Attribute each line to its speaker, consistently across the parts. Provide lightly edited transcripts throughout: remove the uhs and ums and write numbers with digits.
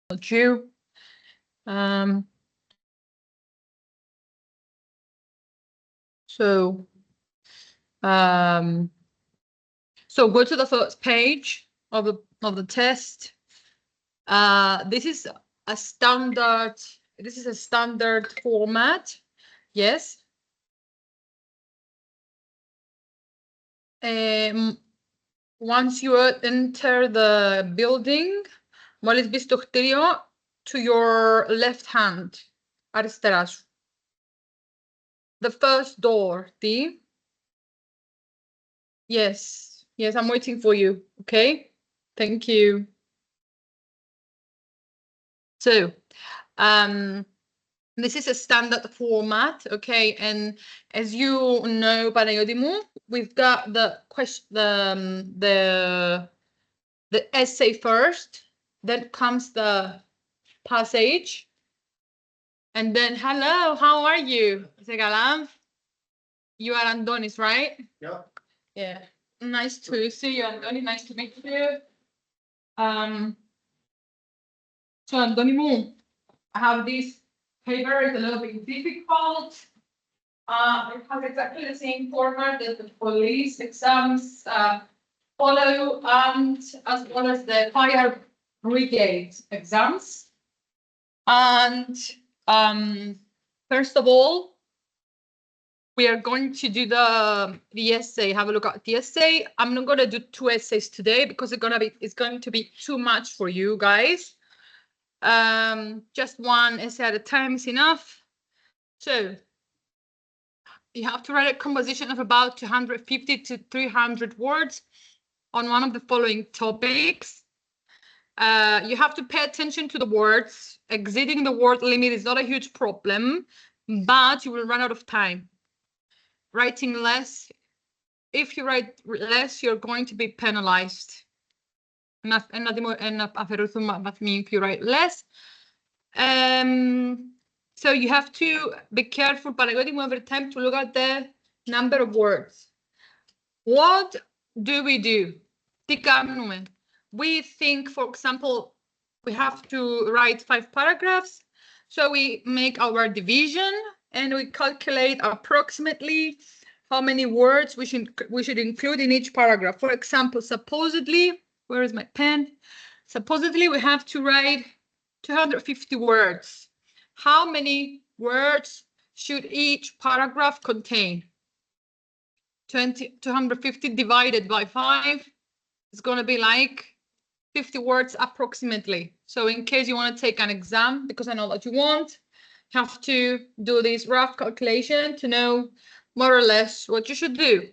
Speaker 1: not you. So go to the first page of the test. This is a standard format. Yes. Once you enter the building, μόλις μπεις στο κτίριο, to your left hand, αριστερά σου. The first door, τι? Yes, I'm waiting for you, okay? Thank you. So, this is a standard format, okay? And as you know, Παναγιώτη μου, we've got the essay first, then comes the passage, and then hello, how are you? You are Andonis, right? Yeah. Nice to see you, Andonis. Nice to meet you. So Andonis μου, I have this paper. It's a little bit difficult. It has exactly the same format that the police exams follow, and as well as the fire brigade exams. And first of all, we are going to do the essay. Have a look at the essay. I'm not going to do 2 essays today because it's going to be too much for you guys. Just 1 essay at a time is enough. So you have to write a composition of about 250 to 300 words on one of the following topics. You have to pay attention to the words. Exceeding the word limit is not a huge problem, but you will run out of time. Writing less, if you write less, you're going to be penalized. If you write less. So you have to be careful, Παναγιώτη, every time to look at the number of words. What do? Τι κάνουμε? We think, for example, we have to write 5 paragraphs. So we make our division and we calculate approximately how many words we should include in each paragraph. For example, supposedly, where is my pen? Supposedly we have to write 250 words. How many words should each paragraph contain? 250 divided by 5 is going to be like 50 words approximately. So in case you want to take an exam, because I know that you won't, have to do this rough calculation to know more or less what you should do.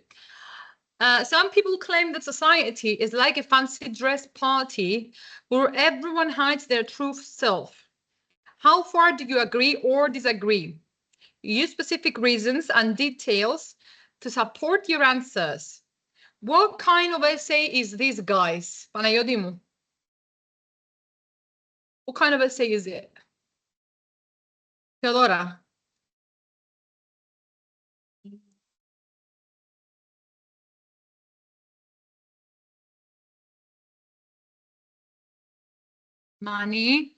Speaker 1: Some people claim that society is like a fancy dress party where everyone hides their true self. How far do you agree or disagree? Use specific reasons and details to support your answers. What kind of essay is this, guys? Παναγιώτη μου. What kind of essay is it? Theodora. Mani,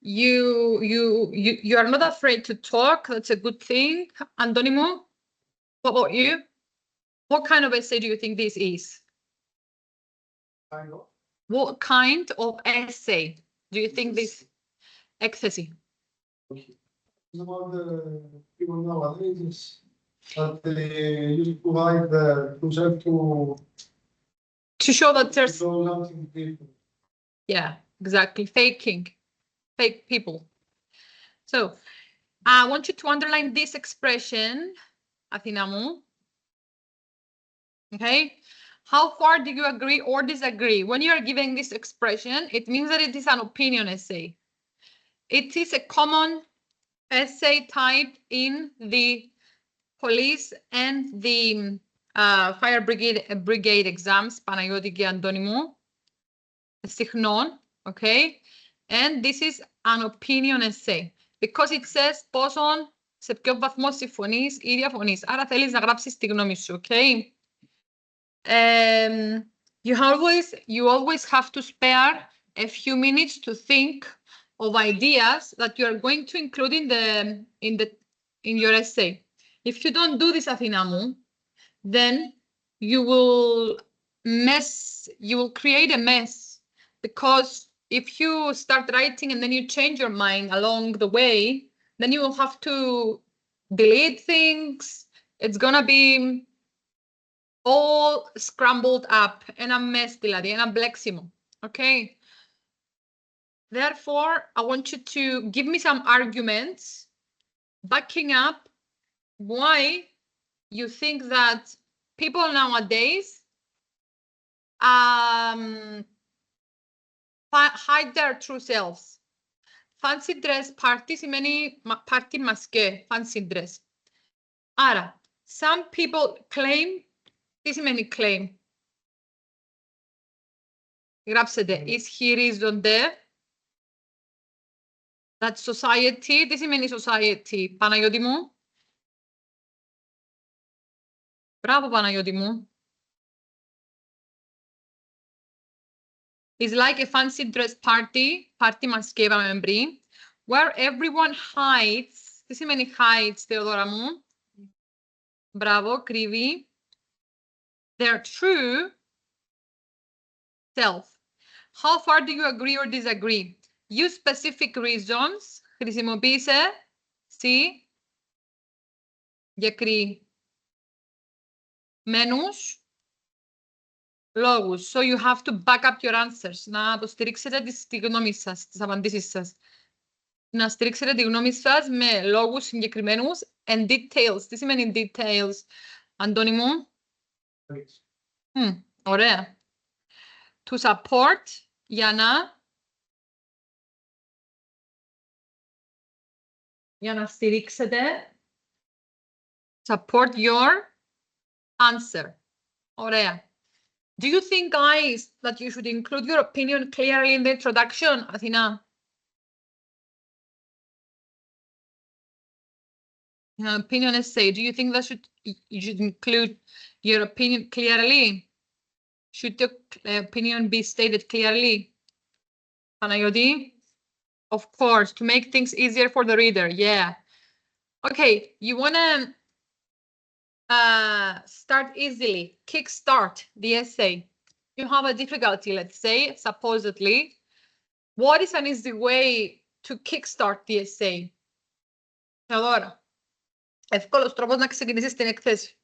Speaker 1: you are not afraid to talk. That's a good thing. Antonimo, what about you? What kind of essay do you think this is? What kind of essay do you think this έκθεση?
Speaker 2: About the people nowadays that they use to provide themselves
Speaker 1: to show that there's
Speaker 2: something different.
Speaker 1: Yeah, exactly. Fake people. So I want you to underline this expression, Athina μου. Okay. How far do you agree or disagree? When you are giving this expression, it means that it is an opinion essay. It is a common essay type in the police and the fire brigade exams, Παναγιώτη και Αντώνη μου, συχνών, okay? And this is an opinion essay because it says πόσον, σε ποιο βαθμό συμφωνείς ή διαφωνείς. Άρα θέλεις να γράψεις τη γνώμη σου, okay? You always have to spare a few minutes to think of ideas that you are going to include in your essay. If you don't do this, Athina μου, then you will create a mess, because if you start writing and then you change your mind along the way, then you will have to delete things. It's gonna be all scrambled up, ένα mess δηλαδή, ένα μπλέξιμο, okay? Therefore, I want you to give me some arguments backing up why you think that people nowadays hide their true selves. Fancy dress party σημαίνει party maske, fancy dress. Άρα, some people claim, τι σημαίνει claim? Γράψετε, ισχυρίζονται that society, τι σημαίνει society, Παναγιώτη μου? Μπράβο, Παναγιώτη μου. It's like a fancy dress party, party maske, είπαμε πριν, where everyone hides, τι σημαίνει hides, Θεοδώρα μου? Μπράβο, κρύβει. Their true self. How far do you agree or disagree? Use specific reasons. Χρησιμοποίησε συγκεκριμένους λόγους. So you have to back up your answers. Να το στηρίξετε τη γνώμη σας, τις απαντήσεις σας. Να στηρίξετε τη γνώμη σας με λόγους συγκεκριμένους and details. Τι σημαίνει details, Αντώνη μου? Ωραία. To support, για να στηρίξετε. Support your answer. Ωραία. Do you think, guys, that you should include your opinion clearly in the introduction, Athina? Opinion essay. Do you think that you should include your opinion clearly? Should your opinion be stated clearly? Panayoti? Of course, to make things easier for the reader. Yeah. Okay, you want to start easily, kickstart the essay. You have a difficulty, let's say, supposedly. What is an easy way to kickstart the essay? Τώρα, εύκολος τρόπος να ξεκινήσεις την εκθέση.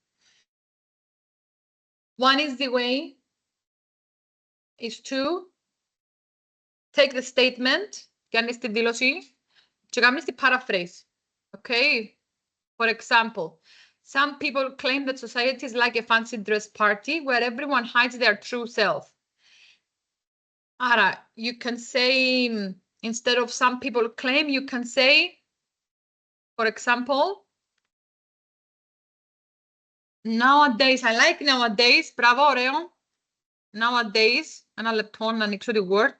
Speaker 1: One easy way is to take the statement, κάνεις τη δήλωση και κάνεις τη paraphrase. Okay? For example, some people claim that society is like a fancy dress party where everyone hides their true self. Άρα, you can say, instead of some people claim, you can say, for example, nowadays, I like nowadays, μπράβο, ωραίο. Nowadays, ένα λεπτό να ανοίξω τη Word.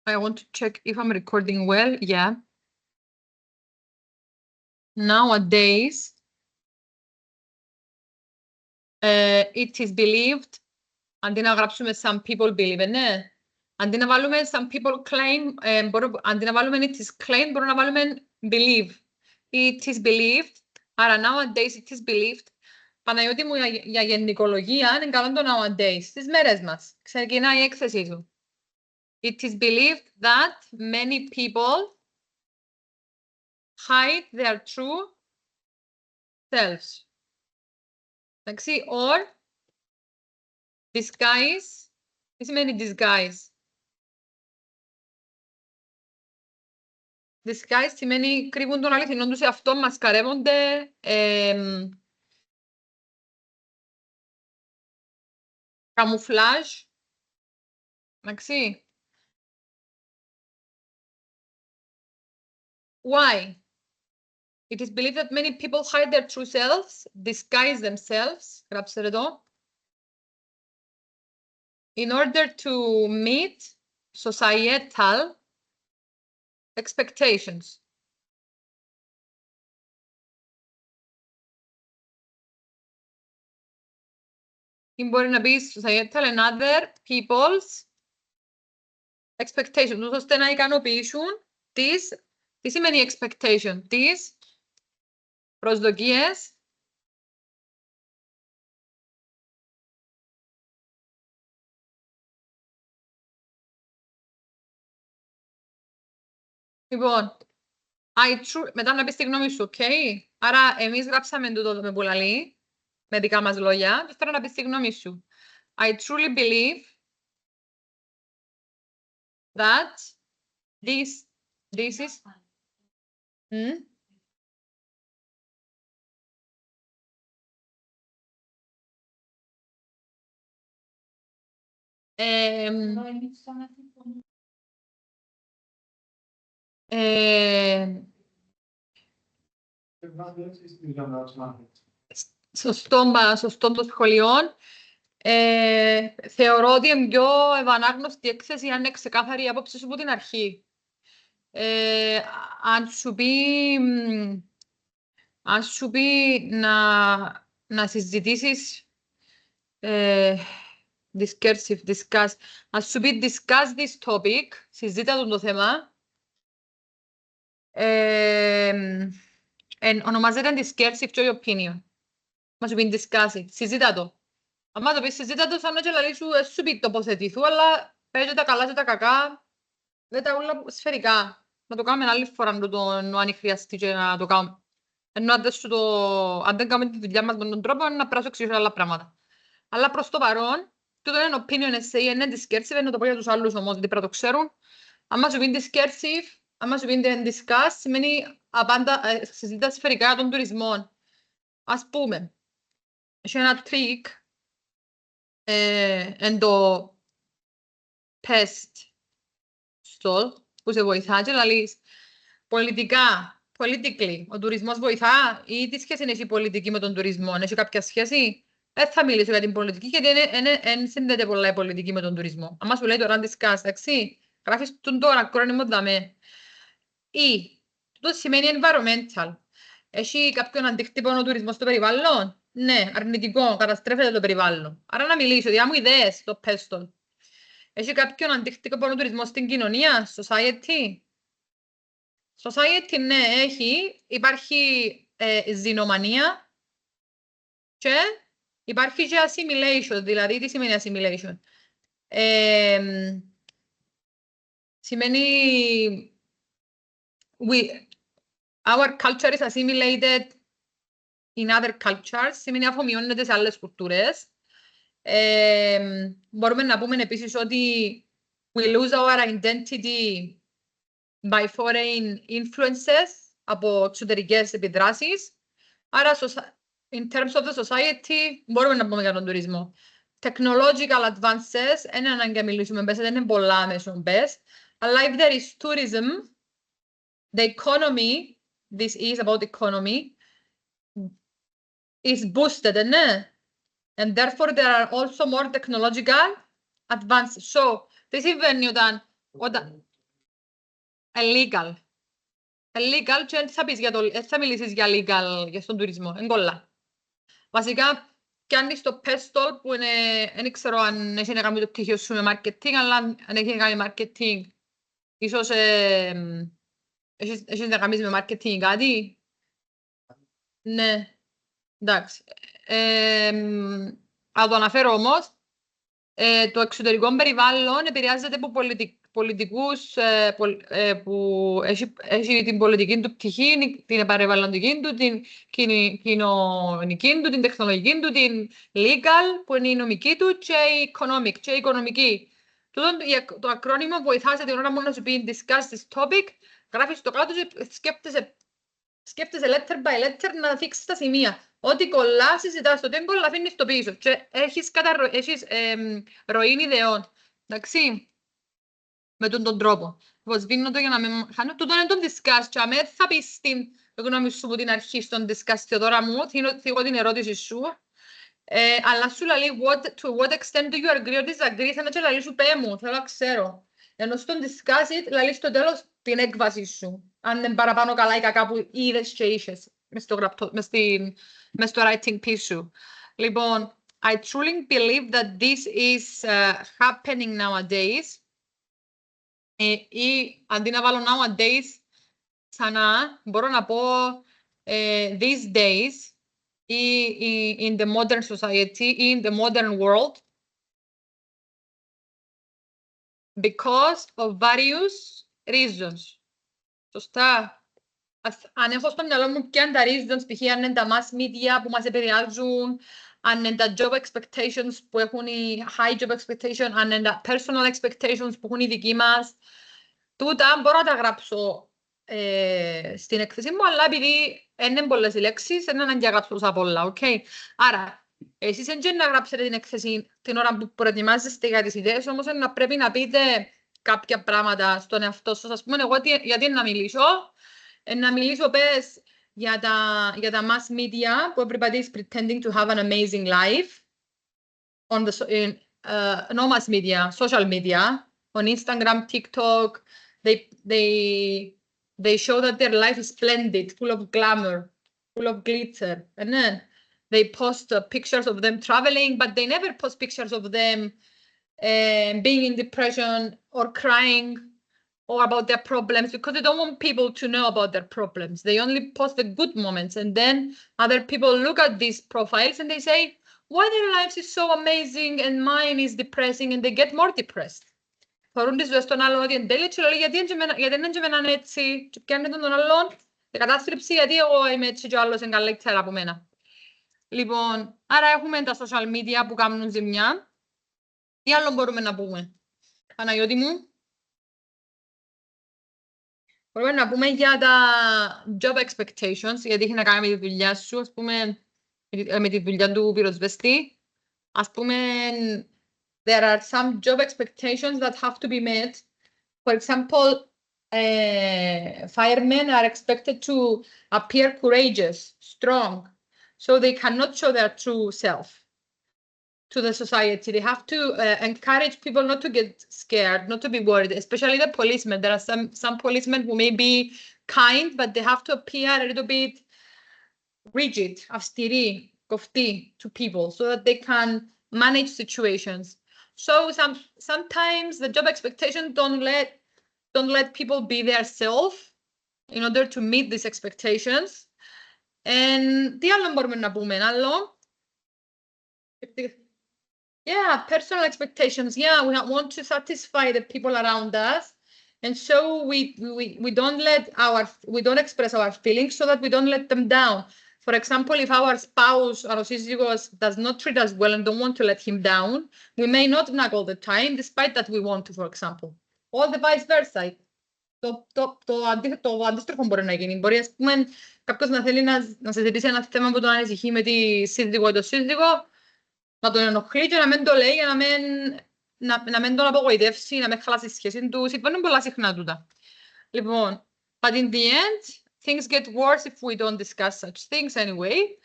Speaker 1: I want to check if I'm recording well. Yeah. Nowadays, it is believed. Αντί να γράψουμε some people believe, ναι. Αντί να βάλουμε some people claim, αντί να βάλουμε it is claimed, μπορούμε να βάλουμε believe. It is believed. Άρα nowadays it is believed. Παναγιώτη μου, για γενικολογία είναι καλό το nowadays. Στις μέρες μας. Ξεκινάει η έκθεση του. It is believed that many people hide their true selves. Εντάξει, or disguise. Τι σημαίνει disguise? Disguise σημαίνει κρύβουν τον αληθινό τους εαυτό, μασκαρεύονται, καμουφλάζ. Εντάξει. Why? It is believed that many people hide their true selves, disguise themselves, γράψτε εδώ, in order to meet societal expectations. ή μπορεί να πεις societal and other people's expectations, ώστε να ικανοποιήσουν τι σημαίνει expectation, τις προσδοκίες λοιπόν, μετά να πεις τη γνώμη σου, ok. Άρα, εμείς γράψαμε τούτο με πουλαλή, με δικά μας λόγια, και τώρα να πεις τη γνώμη σου. I truly believe that this is... σωστό των σχολείων. Θεωρώ ότι είναι πιο ευανάγνωστη έκθεση αν είναι ξεκάθαρη η άποψη σου από την αρχή. Αν σου πει να συζητήσεις discuss. Αν σου πει discuss this topic, συζήτα το θέμα, ονομάζεται discursive joy opinion. Μα σου πει discuss, συζήτα το. Αν το πεις συζήτα το, σαν να και σου πει τοποθετηθού, αλλά παίζει τα καλά και τα κακά, δεν τα όλα σφαιρικά. Να το κάνουμε άλλη φορά, αν χρειαστεί και να το κάνουμε. Ενώ αν δεν κάνουμε τη δουλειά μας με τον τρόπο, να πρέπει να εξηγήσω άλλα πράγματα. Αλλά προς το παρόν, τούτο είναι opinion essay, είναι discursive, να το πω για τους άλλους όμως, γιατί πρέπει να το ξέρουν. Αν σου πει discursive, αν σου πει discuss, σημαίνει απάντα συζητά σφαιρικά για τον τουρισμό. Ας πούμε, έχει ένα trick, εν το pest stall, που σε βοηθά και λαλείς politically, ο τουρισμός βοηθά ή τι σχέση έχει η πολιτική με τον τουρισμό, έχει κάποια σχέση? Δεν θα μιλήσω για την πολιτική, γιατί δεν συνδέεται πολλά η πολιτική με τον τουρισμό. Αν σου λέει τώρα discuss, εντάξει, γράφεις τον τώρα, κρόνιμο δαμέ. Ή, το σημαίνει environmental. Έχει κάποιον αντίκτυπο ο τουρισμός στο περιβάλλον? Ναι, αρνητικό, καταστρέφεται το περιβάλλον. Άρα να μιλήσω, διά μου ιδέες, το πέστον. Έχει κάποιον αντίκτυπο ο τουρισμός στην κοινωνία, society? Society, ναι, έχει. Υπάρχει ζηνομανία και υπάρχει και assimilation. Δηλαδή, τι σημαίνει assimilation? Σημαίνει our culture is assimilated in other cultures. Σημαίνει αφομοιώνεται σε άλλες κουλτούρες. Μπορούμε να πούμε επίσης ότι we lose our identity by foreign influences, από εξωτερικές επιδράσεις. Άρα, in terms of the society, μπορούμε να πούμε για τον τουρισμό. Technological advances, δεν είναι ανάγκη να μιλήσουμε μπες, δεν είναι πολλά μέσω μπες. Αλλά if there is tourism, the economy, this is about economy, is boosted, ναι. And therefore, there are also more technological advances. So, τι συμβαίνει όταν illegal. Illegal και δεν θα μιλήσεις για legal για στον τουρισμό. Είναι κολλά. Βασικά, πιάνεις το pestol που είναι, δεν ξέρω αν έχει να κάνει το πτυχίο σου με marketing, αλλά αν έχει να κάνει marketing, ίσως έχει να κάνει με marketing κάτι. Ναι, εντάξει. Θα το αναφέρω όμως, το εξωτερικό περιβάλλον επηρεάζεται από πολιτικούς που έχει την πολιτική του πτυχή, την περιβαλλοντική του, την κοινωνική του, την τεχνολογική του, την legal που είναι η νομική του και η economic και η οικονομική. Το ακρόνιμο βοηθά σε την ώρα μου να σου πει discuss this topic, γράφεις το κάτω και σκέφτεσαι letter by letter να θίξεις τα σημεία. Ό,τι κολλά, συζητάς το τι κολλά, αφήνεις το πίσω και έχεις ροή ιδεών. Εντάξει, με τον τρόπο. Σβήνω το για να μην χάνω. Τούτο είναι τον discuss και αμέ θα πεις την γνώμη σου από την αρχή στον discuss τώρα μου, θίγω την ερώτηση σου. Αλλά σου λέει, to what extent do you agree or disagree, θα να και λαλεί σου πέ μου, θέλω να ξέρω. Ενώ στον discuss it, λαλεί στο τέλος την έκβαση σου. Αν είναι παραπάνω καλά ή κακά που είδες και είχες μες στο writing piece σου. Λοιπόν, I truly believe that this is happening nowadays. Ή αντί να βάλω nowadays, ξανά μπορώ να πω these days ή in the modern society ή in the modern world because of various reasons. Σωστά. Αν έχω στο μυαλό μου ποια είναι τα reasons, π.χ. αν είναι τα mass media που μας επηρεάζουν, αν είναι τα job expectations που έχουν οι high job expectations, αν είναι τα personal expectations που έχουν οι δικοί μας, τούτα μπορώ να τα γράψω στην έκθεση μου, αλλά επειδή είναι πολλές οι λέξεις, είναι ανάγκη να γράψω τόσα πολλά, okay? Άρα, εσείς δεν να γράψετε την έκθεση την ώρα που προετοιμάζεστε για τις ιδέες, όμως να πρέπει να πείτε κάποια πράγματα στον εαυτό σας. Ας πούμε, εγώ γιατί να μιλήσω. Να μιλήσω πες για τα mass media που everybody is pretending to have an amazing life on the no mass media, social media, on Instagram, TikTok. They show that their life is splendid, full of glamour, full of glitter, and then they post pictures of them traveling, but they never post pictures of them being in depression or crying or about their problems, because they don't want people to know about their problems. They only post the good moments, and then other people look at these profiles and they say, why their lives is so amazing and mine is depressing, and they get more depressed. Φορούν τις ζωές των άλλων ότι εν τέλει και λέει γιατί δεν είναι και μέναν έτσι και πιάνε τον άλλον και κατάστρεψη γιατί εγώ είμαι έτσι και ο άλλος είναι καλύτερα από μένα. Λοιπόν, άρα έχουμε τα social media που κάνουν ζημιά. Τι άλλο μπορούμε να πούμε? Παναγιώτη μου. Μπορούμε να πούμε για τα job expectations, γιατί έχει να κάνει με τη δουλειά σου, ας πούμε, με τη δουλειά του πυροσβεστή. Ας πούμε, there are some job expectations that have to be met. For example, firemen are expected to appear courageous, strong, so they cannot show their true self to the society. They have to encourage people not to get scared, not to be worried, especially the policemen. There are some policemen who may be kind, but they have to appear a little bit rigid, αυστηροί, κοφτοί to people, so that they can manage situations. So sometimes the job expectations don't let people be their self in order to meet these expectations. And τι άλλο μπορούμε να πούμε? Άλλο? Yeah, personal expectations. Yeah, we want to satisfy the people around us, and so we don't express our feelings so that we don't let them down. For example, if our spouse or σύζυγος does not treat us well and don't want to let him down, we may not nag all the time, despite that we want to, for example. Or the vice versa. Το αντίστροφο μπορεί να γίνει. Μπορεί, ας πούμε, κάποιος να θέλει να συζητήσει ένα θέμα που τον ανησυχεί με τη σύζυγο ή το σύζυγο, να τον ενοχλεί και να μην το λέει για να μην τον απογοητεύσει, να μην χαλάσει τη σχέση του. Συμβαίνουν πολλά συχνά τούτα. Λοιπόν, but in the end, things get worse if we don't discuss such things anyway.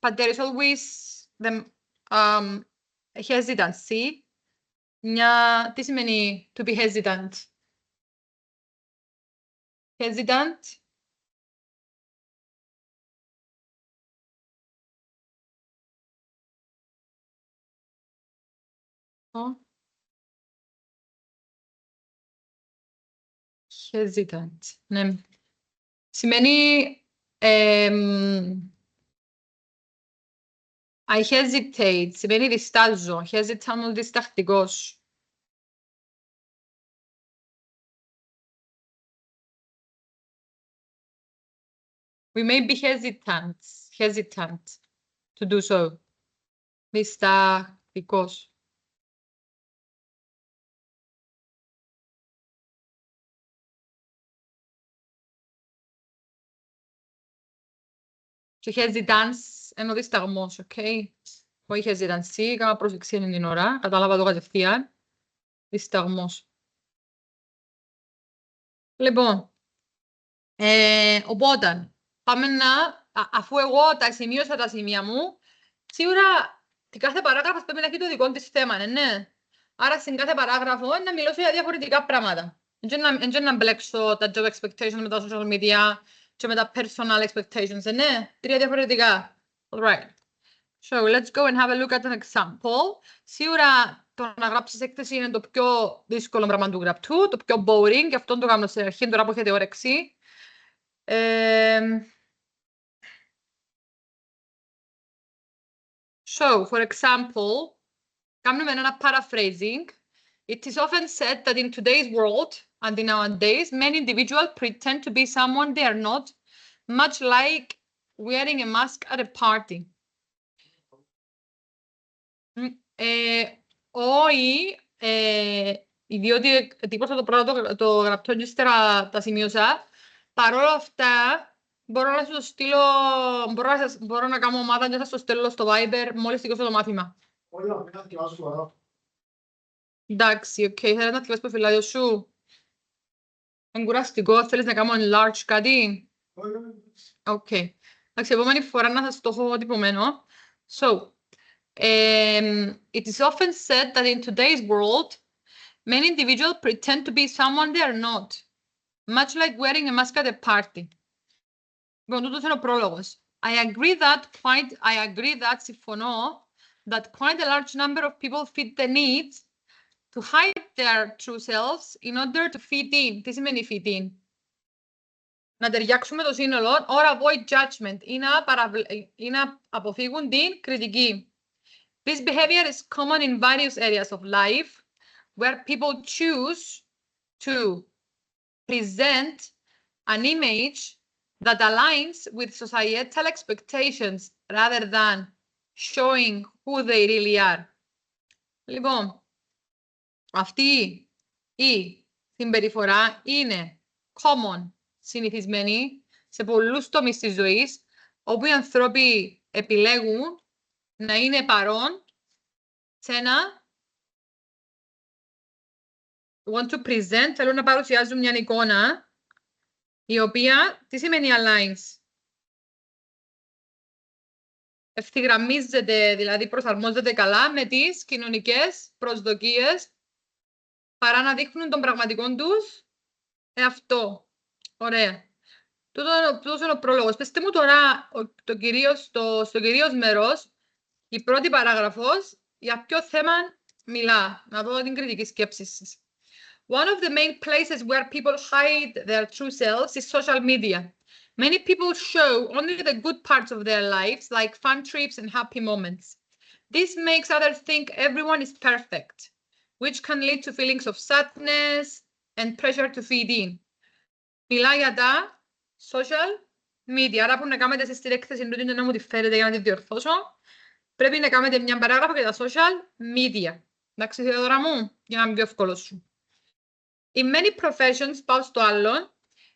Speaker 1: But there is always the hesitancy. Τι σημαίνει to be hesitant? Hesitant? Hesitant. Ναι. Σημαίνει I hesitate. Σημαίνει διστάζω. Hesitant, διστακτικός. We may be hesitant to do so. Διστακτικός. Και hesitance ενώ δισταγμός, ok. Όχι hesitancy, κάμα προσεξία είναι την ώρα. Κατάλαβα το κατευθείαν. Δισταγμός. Λοιπόν, οπότε, πάμε αφού εγώ σημείωσα τα σημεία μου, σίγουρα την κάθε παράγραφος πρέπει να έχει το δικό της θέμα, ναι. Άρα στην κάθε παράγραφο να μιλήσω για διαφορετικά πράγματα. Δεν να μπλέξω τα job expectations με τα social media και με τα personal expectations, ναι. 3 διαφορετικά. All right. So let's go and have a look at an example. Σίγουρα το να γράψεις έκθεση είναι το πιο δύσκολο πράγμα του γραπτού, το πιο boring, και αυτό το κάνω στην αρχή, τώρα που έχετε όρεξη. So, for example, κάνουμε ένα paraphrasing. It is often said that in today's world and in nowadays, many individuals pretend to be someone they are not, much like wearing a mask at a party. Όχι, διότι τύπωσα το πρώτο το γραπτό και ύστερα τα σημείωσα. Παρόλα αυτά, μπορώ να σας το στείλω, μπορώ να κάνω ομάδα και να σας το στέλνω στο Viber μόλις τελειώσω το μάθημα.
Speaker 2: Όχι, να μην αθηκευάσω σοβαρά.
Speaker 1: Εντάξει, οκ, θέλεις να αθηκευάσεις το φυλάδιο σου. Είναι κουραστικό, θέλεις να κάνω enlarge κάτι. Οκ. Εντάξει, επόμενη φορά να σας το έχω τυπωμένο. So, it is often said that in today's world, many individuals pretend to be someone they are not, much like wearing a mask at a party. Λοιπόν, τούτος είναι ο πρόλογος. I agree that, συμφωνώ, that quite a large number of people feel the need to hide their true selves in order to fit in. Τι σημαίνει fit in? Να ταιριάξουμε το σύνολο, or avoid judgment, ή να αποφύγουν την κριτική. This behavior is common in various areas of life, where people choose to present an image that aligns with societal expectations rather than showing who they really are. Λοιπόν, αυτή η συμπεριφορά είναι common, συνηθισμένη, σε πολλούς τομείς της ζωής, όπου οι άνθρωποι επιλέγουν να είναι παρόν σε ένα want to present, θέλουν να παρουσιάζουν μια εικόνα η οποία, τι σημαίνει aligns? Ευθυγραμμίζεται, δηλαδή προσαρμόζεται καλά με τις κοινωνικές προσδοκίες παρά να δείχνουν τον πραγματικό τους εαυτό. Ωραία. Τούτος είναι ο πρόλογος. Πεςτε μου τώρα στο κυρίως μέρος, η πρώτη παράγραφος, για ποιο θέμα μιλά. Να δω την κριτική σκέψη σας. One of the main places where people hide their true selves is social media. Many people show only the good parts of their lives, like fun trips and happy moments. This makes others think everyone is perfect, which can lead to feelings of sadness and pressure to fit in. Μιλά για τα social media. Άρα που να κάνετε εσείς την έκθεση να μου τη φέρετε για να τη διορθώσω, πρέπει να κάνετε μια παράγραφο για τα social media. Εντάξει, Θεοδώρα μου, για να είναι πιο εύκολο σου. In many professions, πάω στο άλλον,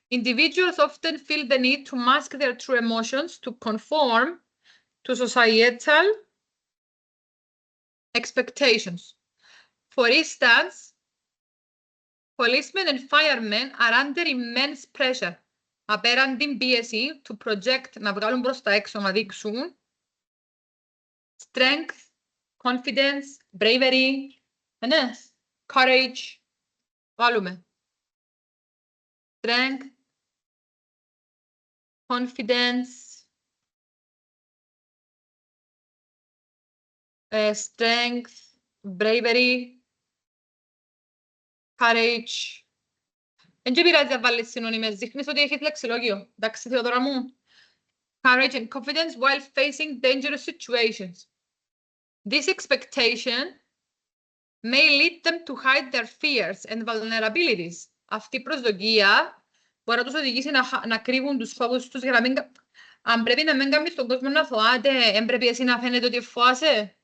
Speaker 1: individuals often feel the need to mask their true emotions to conform to societal expectations. For instance, policemen and firemen are under immense pressure. Απέραντη πίεση to project, να βγάλουν προς τα έξω, να δείξουν strength, confidence, bravery, courage. Βάλουμε strength, confidence, strength, bravery, courage. Εν και πειράζει να βάλεις συνώνυμες, δείχνεις ότι έχεις λεξιλόγιο. Εντάξει, Θεοδώρα μου. Courage and confidence while facing dangerous situations. This expectation may lead them to hide their fears and vulnerabilities. Αυτή η προσδοκία μπορεί να τους οδηγήσει να κρύβουν τους φόβους τους για να μην... Αν πρέπει να μην κάνεις τον κόσμο να φοάται, εν πρέπει εσύ να φαίνεται ότι φοάσαι.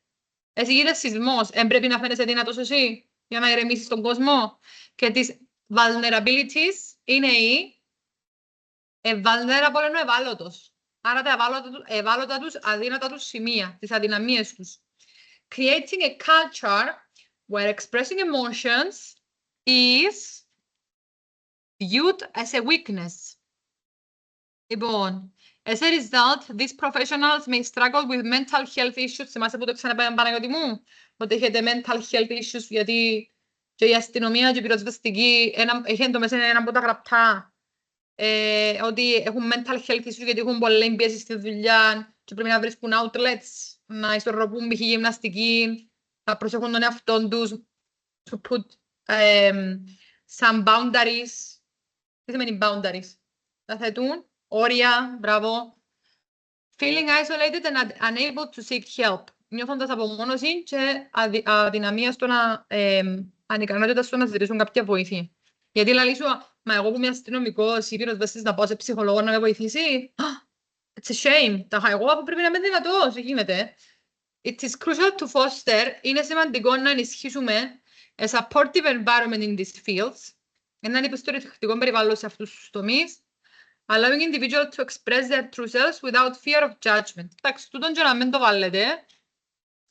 Speaker 1: Εσύ γίνεται σεισμός, εν πρέπει να φαίνεσαι δυνατός εσύ για να ηρεμήσεις τον κόσμο. Και τις vulnerabilities είναι οι vulnerable είναι ο ευάλωτος. Άρα τα ευάλωτα τους, αδύνατα τους σημεία, τις αδυναμίες τους. Creating a culture where expressing emotions is viewed as a weakness. Λοιπόν, as a result, these professionals may struggle with mental health issues. Θυμάστε που το ξαναπέμε Παναγιώτη μου, ότι έχετε mental health issues, γιατί και η αστυνομία και η πυροσβεστική έχετε μέσα ένα από τα γραπτά, ότι έχουν mental health issues γιατί έχουν πολλή πίεση στη δουλειά και πρέπει να βρίσκουν outlets
Speaker 3: να ισορροπούν π.χ. γυμναστική, να προσέχουν τον εαυτόν τους, to put some boundaries. Τι σημαίνει boundaries? Να θέτουν όρια, μπράβο. Feeling isolated and unable to seek help. Νιώθοντας απομόνωση και αδυναμία στο να, ανικανότητα στο να ζητήσουν κάποια βοήθεια. Γιατί λαλεί σου, μα εγώ που είμαι αστυνομικός ή πυροσβέστης να πάω σε ψυχολόγο να με βοηθήσει. It's a shame. Εγώ που πρέπει να είμαι δυνατός, γίνεται. It is crucial to foster, είναι σημαντικό να ενισχύσουμε a supportive environment in these fields, έναν υποστηρικτικό περιβάλλον σε αυτούς τους τομείς, allowing individuals to express their true selves without fear of judgment. Εντάξει, τούτον και να μην το βάλετε,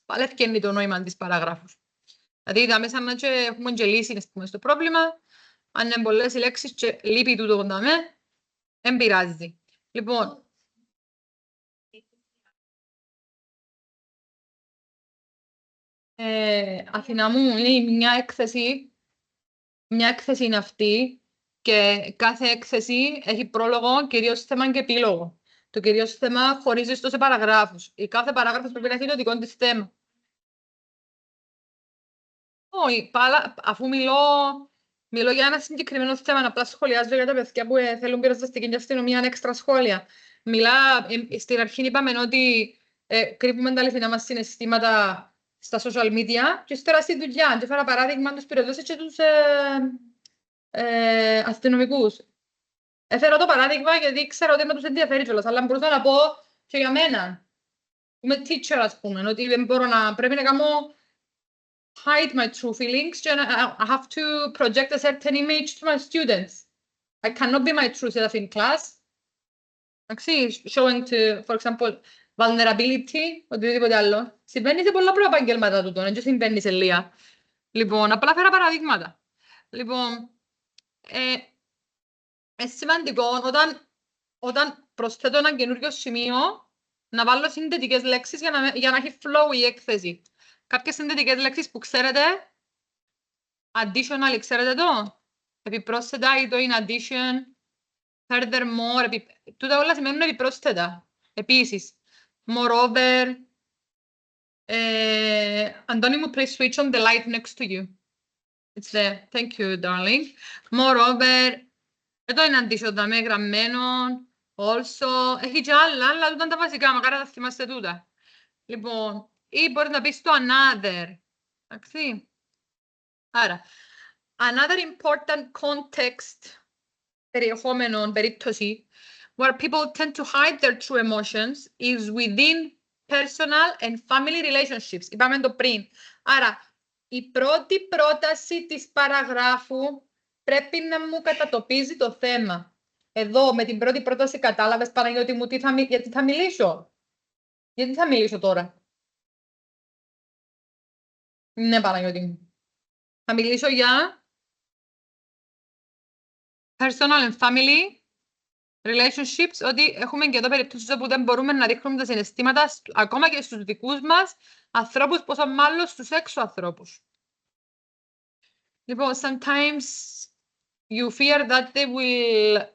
Speaker 3: πάλι ευκαινεί το νόημα της παραγράφου. Δηλαδή, είδαμε σαν να έχουμε και λύση στο πρόβλημα, αν είναι πολλές οι λέξεις και λείπει τούτο κοντάμε, δεν πειράζει. Λοιπόν, Αθηνά μου, είναι μια έκθεση είναι αυτή και κάθε έκθεση έχει πρόλογο, κυρίως θέμα και επίλογο. Το κυρίως θέμα χωρίζεται σε παραγράφους. Η κάθε παράγραφος πρέπει να έχει το δικό της θέμα. Όχι, αφού μιλώ για ένα συγκεκριμένο θέμα, απλά σχολιάζω για τα παιδιά που θέλουν πυροσβεστική και αστυνομία, είναι έξτρα σχόλια. Στην αρχή είπαμε ότι κρύβουμε τα αληθινά μας συναισθήματα στα social media και ύστερα στη δουλειά. Και φέρα παράδειγμα τους πυροσβέστες και τους αστυνομικούς. Έφερα το παράδειγμα γιατί ξέρω ότι με τους ενδιαφέρει κιόλας, αλλά μπορούσα να πω και για μένα. Είμαι teacher, ας πούμε, ότι δεν μπορώ πρέπει να κάνω hide my true feelings and I have to project a certain image to my students. I cannot be my true self in class. Εντάξει, showing to, for example, vulnerability, οτιδήποτε άλλο. Συμβαίνει σε πολλά προεπαγγέλματα τούτο, δεν συμβαίνει σε λίγα. Λοιπόν, απλά φέρα παραδείγματα. Λοιπόν, είναι σημαντικό όταν προσθέτω ένα καινούριο σημείο να βάλω συνθετικές λέξεις για να έχει flow η έκθεση. Κάποιες συνθετικές λέξεις που ξέρετε, additional, ξέρετε το, επιπρόσθετα ή το in addition, furthermore, τούτα όλα σημαίνουν επιπρόσθετα. Επίσης, moreover, Αντώνη, please switch on the light next to you. It's there. Thank you, darling. Moreover, εδώ είναι addition, δάμε γραμμένο, also, έχει και άλλα τούτα είναι τα βασικά, μακάρι να τα θυμάστε τούτα. Λοιπόν, ή μπορείς να πεις το another. Εντάξει. Άρα, another important context, περιεχόμενο, περίπτωση, where people tend to hide their true emotions is within personal and family relationships. Είπαμε το πριν. Άρα, η πρώτη πρόταση της παραγράφου πρέπει να μου κατατοπίζει το θέμα. Εδώ, με την πρώτη πρόταση κατάλαβες, Παναγιώτη μου, γιατί θα μιλήσω. Γιατί θα μιλήσω τώρα. Ναι, Παναγιώτη μου. Θα μιλήσω για personal and family relationships, ότι έχουμε και εδώ περιπτώσεις όπου δεν μπορούμε να ρίχνουμε τα συναισθήματα ακόμα και στους δικούς μας ανθρώπους, πόσο μάλλον στους έξω ανθρώπους. Λοιπόν, sometimes you fear that they will,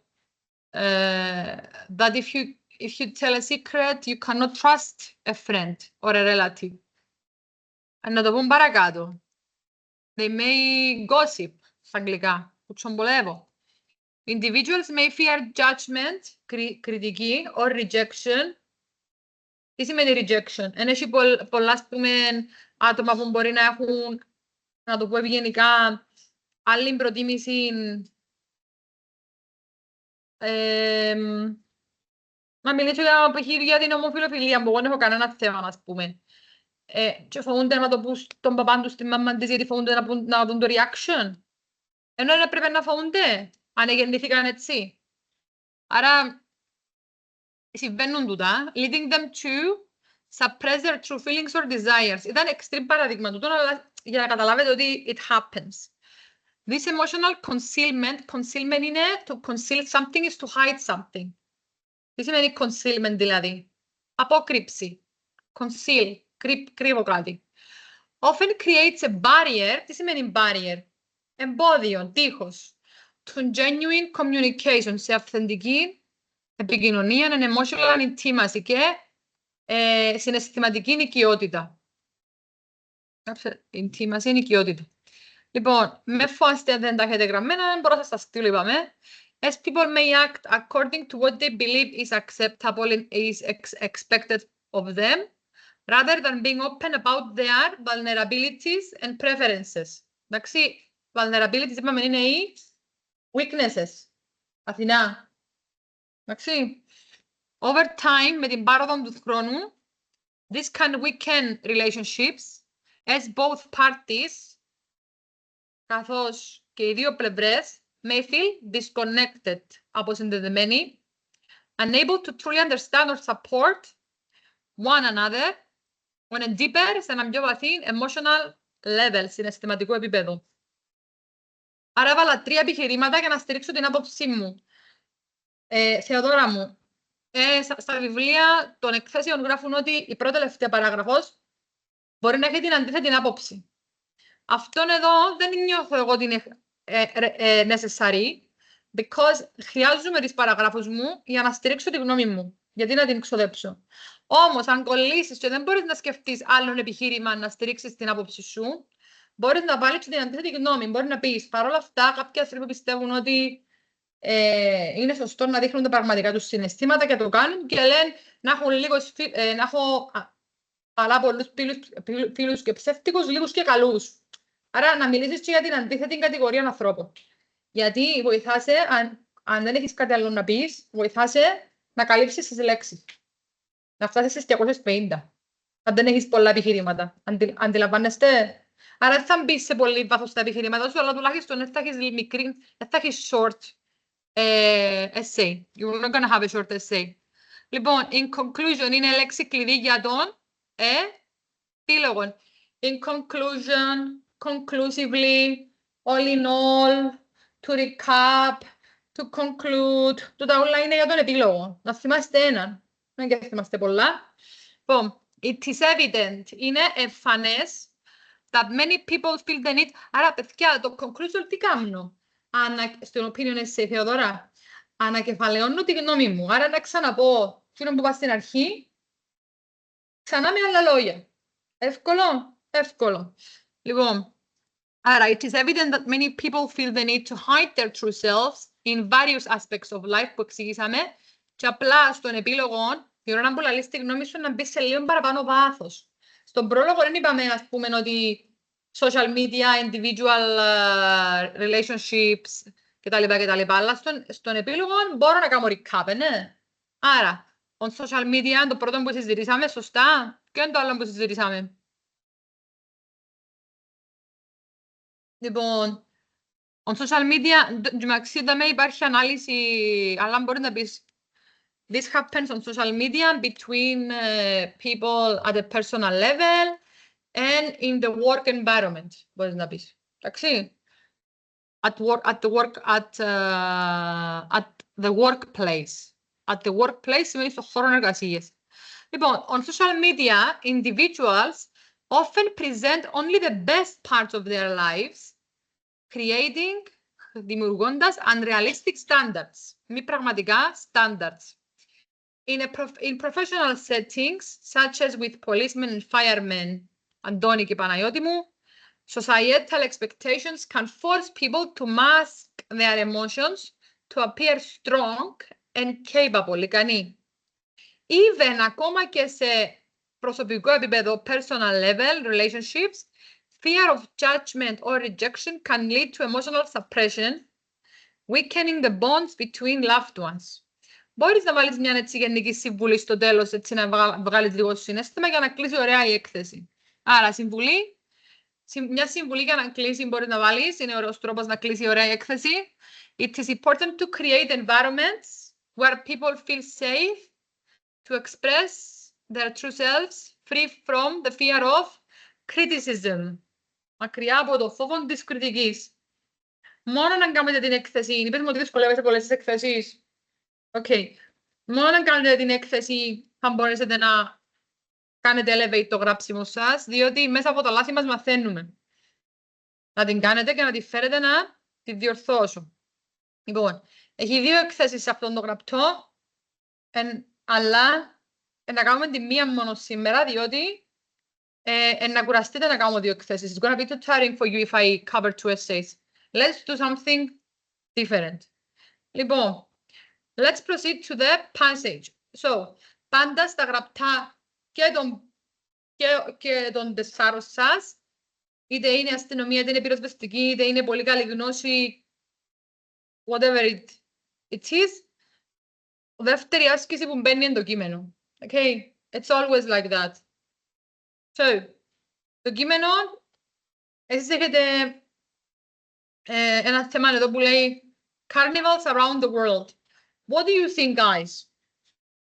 Speaker 3: that if you tell a secret, you cannot trust a friend or a relative. Να το πούμε παρακάτω. They may gossip, στα αγγλικά, που τσομπολεύω. Individuals may fear judgment, κριτική, or rejection. Τι σημαίνει rejection? Έχει πολλά, ας πούμε, άτομα που μπορεί να έχουν, να το πω ευγενικά, άλλη προτίμηση, να μιλήσω για την ομοφιλοφιλία, που εγώ δεν έχω κανένα θέμα, ας πούμε. Και φοβούνται να το πούν στον παπά τους, στην μαμά της, γιατί φοβούνται να δουν το reaction. Ενώ δεν πρέπει να φοβούνται, αν γεννήθηκαν έτσι. Άρα, συμβαίνουν τούτα, leading them to suppress their true feelings or desires. Ήταν extreme παράδειγμα τούτο, αλλά για να καταλάβετε ότι it happens. This emotional concealment είναι to conceal something is to hide something. Τι σημαίνει concealment δηλαδή? Απόκρυψη. Conceal. Κρύβω κάτι. Often creates a barrier. Τι σημαίνει barrier? Εμπόδιο, τείχος. To genuine communication, σε αυθεντική επικοινωνία and emotional intimacy και συναισθηματική οικειότητα. Intimacy είναι οικειότητα. Λοιπόν, με φόαστε αν δεν τα έχετε γραμμένα, μπορώ να σας τα στείλω, είπαμε. As people may act according to what they believe is acceptable and is expected of them, rather than being open about their vulnerabilities and preferences. Εντάξει, vulnerabilities είπαμε είναι οι weaknesses. Αθηνά. Εντάξει. Over time, με την πάροδο του χρόνου, this can weaken relationships, as both parties, καθώς και οι δύο πλευρές, may feel disconnected, αποσυνδεδεμένοι, unable to truly understand or support one another on a deeper, σε ένα πιο βαθύ emotional level, συναισθηματικό επίπεδο. Άρα έβαλα 3 επιχειρήματα για να στηρίξω την άποψή μου. Θεοδώρα μου, στα βιβλία των εκθέσεων γράφουν ότι η πρώτη τελευταία παράγραφος μπορεί να έχει την αντίθετη άποψη. Αυτόν εδώ δεν νιώθω εγώ ότι είναι necessary, because χρειάζομαι τις παραγράφους μου για να στηρίξω τη γνώμη μου. Γιατί να την ξοδέψω. Όμως, αν κολλήσεις και δεν μπορείς να σκεφτείς άλλον επιχείρημα να στηρίξεις την άποψη σου, μπορείς να βάλεις την αντίθετη γνώμη. Μπορεί να πεις, παρόλα αυτά, κάποιοι άνθρωποι πιστεύουν ότι είναι σωστό να δείχνουν τα πραγματικά τους συναισθήματα και το κάνουν και λένε να έχω αλλά πολλούς φίλους και ψεύτικους, λίγους και καλούς. Άρα να μιλήσεις και για την αντίθετη κατηγορία ανθρώπων. Γιατί βοηθάσαι, αν δεν έχεις κάτι άλλο να πεις, βοηθάσαι να καλύψεις τις λέξεις. Να φτάσεις στις 250. Αν δεν έχεις πολλά επιχειρήματα. Αντιλαμβάνεστε. Άρα δεν θα μπεις σε πολύ βάθος στα επιχειρήματα σου, αλλά τουλάχιστον δεν θα έχεις μικρή, δεν θα έχεις short essay. You're not gonna have a short essay. Λοιπόν, in conclusion είναι λέξη κλειδί για τον επίλογο. In conclusion, conclusively, all in all, to recap, to conclude. Τούτα όλα είναι για τον επίλογο. Να θυμάστε έναν. Δεν και θυμάστε πολλά. Λοιπόν, it is evident, είναι εμφανές, that many people feel the need. Άρα, παιδιά, το conclusion τι κάνω. Στην opinion essay, Θεοδώρα. Ανακεφαλαιώνω τη γνώμη μου. Άρα, να ξαναπώ εκείνο που είπα στην αρχή, ξανά με άλλα λόγια. Εύκολο, εύκολο. Λοιπόν, άρα, it is evident that many people feel the need to hide their true selves in various aspects of life που εξηγήσαμε και απλά στον επίλογο, η ώρα να πουλαλείς τη γνώμη σου να μπεις σε λίγο παραπάνω βάθος. Στον πρόλογο δεν είπαμε, ας πούμε, ότι social media, individual relationships κτλ. Αλλά στον επίλογο μπορώ να κάνω recap, ναι. Άρα, on social media, το πρώτο που συζητήσαμε, σωστά, και είναι το άλλο που συζητήσαμε. Λοιπόν, on social media, μεταξύ υπάρχει ανάλυση, αλλά μπορεί να πεις this happens on social media between people at a personal level and in the work environment, μπορείς να πεις. Εντάξει. At the workplace. At the workplace σημαίνει στο χώρο εργασίας. Λοιπόν, on social media, individuals often present only the best parts of their lives, δημιουργώντας unrealistic standards, μη πραγματικά standards. In professional settings, such as with policemen and firemen, Αντώνη και Παναγιώτη μου, societal expectations can force people to mask their emotions to appear strong and capable, ικανοί. Even ακόμα και σε προσωπικό επίπεδο, personal level, relationships, fear of judgment or rejection can lead to emotional suppression, weakening the bonds between loved ones. Μπορείς να βάλεις μια έτσι γενική συμβουλή στο τέλος, έτσι να βγάλεις λίγο συναίσθημα για να κλείσει ωραία η έκθεση. Άρα, μια συμβουλή για να κλείσει μπορείς να βάλεις, είναι ωραίος τρόπος να κλείσει ωραία η έκθεση. It is important to create environments where people feel safe to express their true selves, free from the fear of criticism. Μακριά από το φόβο της κριτικής. Μόνο να κάνετε την έκθεση, είπες μου ότι δυσκολεύεσαι πολλές εκθέσεις. Μόνο να κάνετε την έκθεση θα μπορέσετε να κάνετε elevate το γράψιμο σας, διότι μέσα από τα λάθη μας μαθαίνουμε. Να την κάνετε και να τη φέρετε να τη διορθώσω. Λοιπόν, έχει 2 εκθέσεις σε αυτόν το γραπτό, αλλά να κάνουμε τη μία μόνο σήμερα, διότι να κουραστείτε να κάνουμε δύο εκθέσεις. It's gonna be too tiring for you if I cover 2 essays. Let's do something different. Λοιπόν, let's proceed to the passage. So, πάντα στα γραπτά και των τεσσάρων σας, είτε είναι αστυνομία, είτε είναι πυροσβεστική, είτε είναι πολύ καλή γνώση, whatever it is, δεύτερη άσκηση που μπαίνει είναι το κείμενο. Okay? It's always like that. So, το κείμενο, εσείς έχετε ένα θέμα εδώ που λέει Carnivals around the world. What do you think, guys?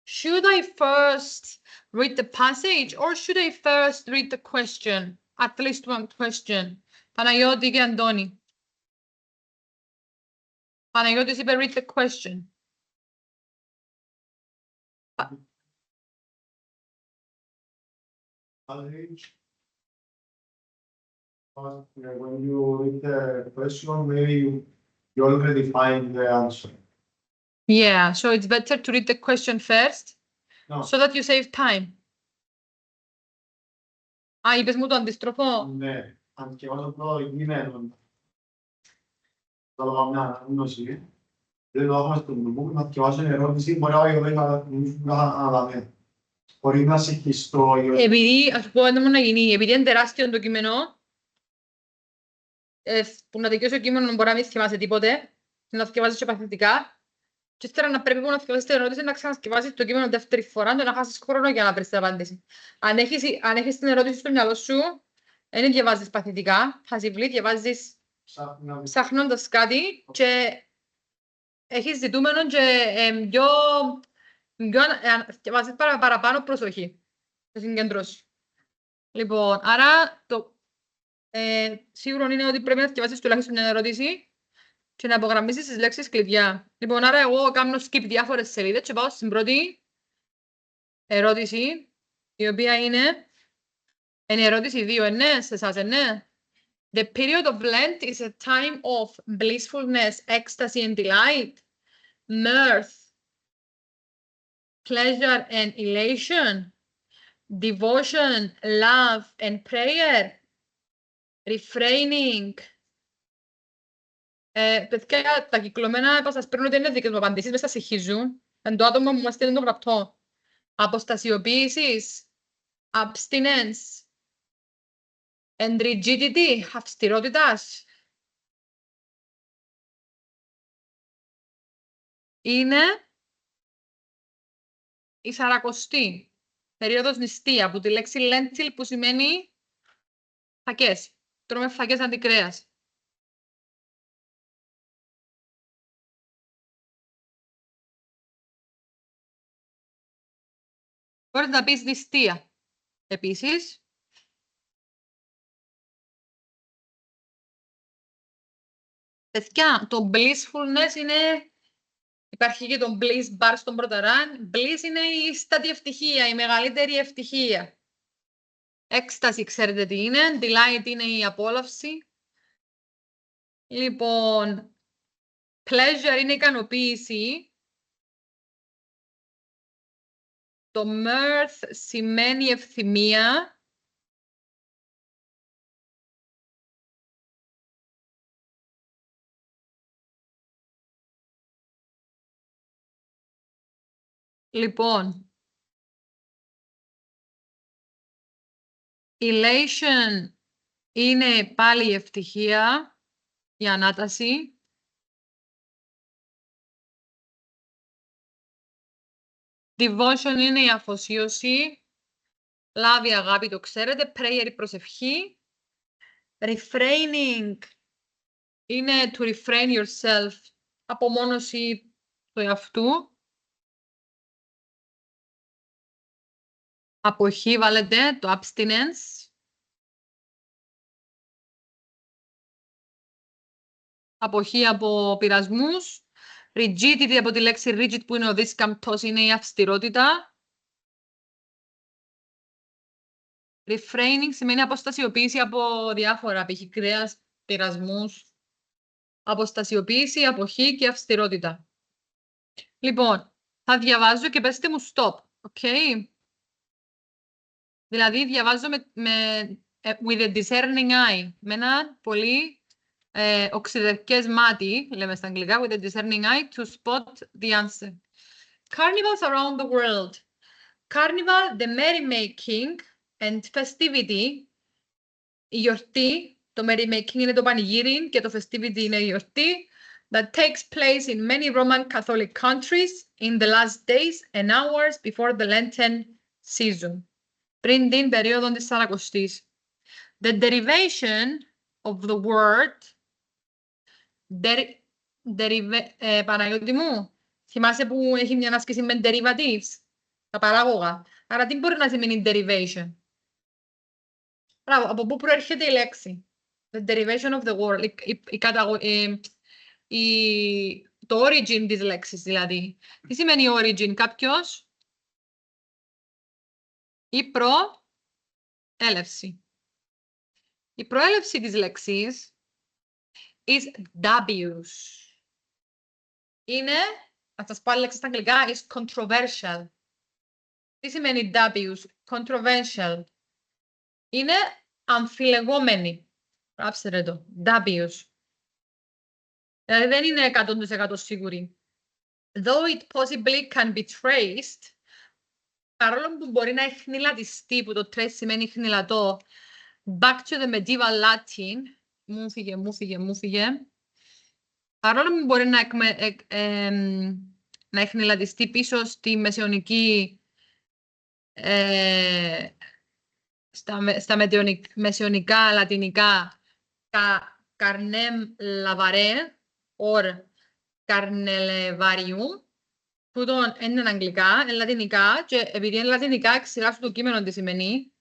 Speaker 3: Should I first read the passage or should I first read the question? At least one question. Παναγιώτη και Αντώνη. Παναγιώτης είπε read the question.
Speaker 2: When you read the question, maybe you already find the answer.
Speaker 3: Yeah, so it's better to read the question first,
Speaker 2: No.
Speaker 3: so that you save time. Α, είπες μου το αντίστροφο.
Speaker 2: Ναι, αν και όσο πρώτο κείμενο, θα λόγω μια αναγνώση, δεν το έχουμε στον μπουκ, να διαβάσω την ερώτηση, μπορεί να αναλαμβάνει. Μπορεί να συγχυστώ.
Speaker 3: Επειδή, ας πω, έντομο να γίνει, επειδή είναι τεράστιο το κείμενο, που να δικαιώσει το κείμενο μπορεί να μην θυμάσαι τίποτε, να θυκευάσεις και παθητικά, και ύστερα να πρέπει να θυκευάσεις την ερώτηση, να ξανασκευάσεις το κείμενο δεύτερη φορά και να χάσεις χρόνο για να βρεις την απάντηση. Αν έχεις την ερώτηση στο μυαλό σου, δεν διαβάζεις παθητικά, passively, διαβάζεις ψάχνοντας κάτι και έχεις ζητούμενο και διαβάζεις παραπάνω προσοχή, σε συγκεντρώσει. Λοιπόν, άρα το σίγουρο είναι ότι πρέπει να διαβάσεις τουλάχιστον μια ερώτηση και να απογραμμίσεις τις λέξεις κλειδιά. Λοιπόν, άρα εγώ κάνω skip διάφορες σελίδες και πάω στην πρώτη ερώτηση, η οποία είναι ερώτηση 2, ναι, σε εσάς, ναι. The period of Lent is a time of blissfulness, ecstasy and delight, mirth, pleasure and elation, devotion, love and prayer, refraining. Παιδιά, τα κυκλωμένα σας παίρνουν ότι είναι δικές μου απαντήσεις, μέσα σε χίζουν. Εν το άτομο μου μας στέλνει το γραπτό. Αποστασιοποίησης, abstinence, and rigidity, αυστηρότητας. Είναι η 40η περίοδος νηστεία, που τη λέξη lentil που σημαίνει φακές. Τρώμε φακές αντικρέας. Μπορείς να πεις νηστεία. Επίσης, παιδιά, το blissfulness είναι... Υπάρχει και το bliss bar στον πρωταράν. Bliss είναι η ίστατη ευτυχία, η μεγαλύτερη ευτυχία. Έκσταση, ξέρετε τι είναι. Delight είναι η απόλαυση. Λοιπόν, pleasure είναι η ικανοποίηση. Το mirth σημαίνει ευθυμία. Λοιπόν, elation είναι πάλι η ευτυχία, η ανάταση. Devotion είναι η αφοσίωση. Love, η αγάπη, το ξέρετε. Prayer, η προσευχή. Refraining είναι to refrain yourself, απομόνωση του εαυτού. Αποχή βάλετε, το abstinence. Αποχή από πειρασμούς. Rigidity από τη λέξη rigid που είναι ο δίσκαμπτος, είναι η αυστηρότητα. Refraining σημαίνει αποστασιοποίηση από διάφορα, π.χ. κρέας, πειρασμούς. Αποστασιοποίηση, αποχή και αυστηρότητα. Λοιπόν, θα διαβάζω και πέστε μου stop, ok? Δηλαδή, διαβάζω with a discerning eye, με ένα πολύ οξυδερκές μάτι, λέμε στα αγγλικά, with a discerning eye, to spot the answer. Carnivals around the world. Carnival, the merrymaking and festivity. Η γιορτή, το merrymaking είναι το πανηγύρι και το festivity είναι η γιορτή, that takes place in many Roman Catholic countries in the last days and hours before the Lenten season. Πριν την περίοδο της Σαρακοστής. The derivation of the word Παναγιώτη μου, θυμάσαι που έχει μια άσκηση με derivatives, τα παράγωγα. Άρα τι μπορεί να σημαίνει derivation? Μπράβο, από πού προέρχεται η λέξη? The derivation of the word, το origin της λέξης δηλαδή. Τι σημαίνει origin? Κάποιος? Η προέλευση. Η προέλευση της λέξης is dubious. Είναι, να σας πω άλλη λέξη στα αγγλικά, is controversial. Τι σημαίνει dubious? Controversial. Είναι αμφιλεγόμενη. Γράψτε το. Dubious. Δηλαδή δεν είναι 100% σίγουρη. Though it possibly can be traced, παρόλο που μπορεί να εχνηλατιστεί, που το trace σημαίνει χνηλατό, back to the medieval Latin, μου φύγε. Παρόλο που μπορεί να εχνηλατιστεί πίσω στη μεσαιωνική, στα μεσαιωνικά λατινικά, carnem lavare, or carnelevarium, τούτο είναι αγγλικά, είναι λατινικά, και επειδή είναι λατινικά, εξηγάσου το κείμενο τι σημαίνει.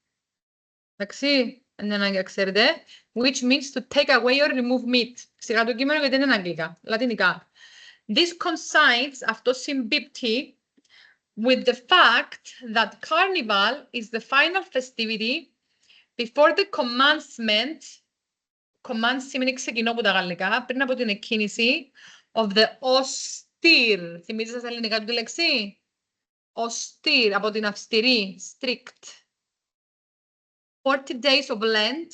Speaker 3: Εντάξει, είναι ανάγκη, ξέρετε. Which means to take away or remove meat. Εξηγά το κείμενο γιατί είναι αγγλικά, λατινικά. This coincides, αυτό συμπίπτει, with the fact that Carnival is the final festivity before the commencement, command σημαίνει ξεκινώ από τα γαλλικά, πριν από την εκκίνηση, of the austere. Θυμίζεις στα ελληνικά τη λέξη? Austere, από την αυστηρή, strict. 40 days of Lent,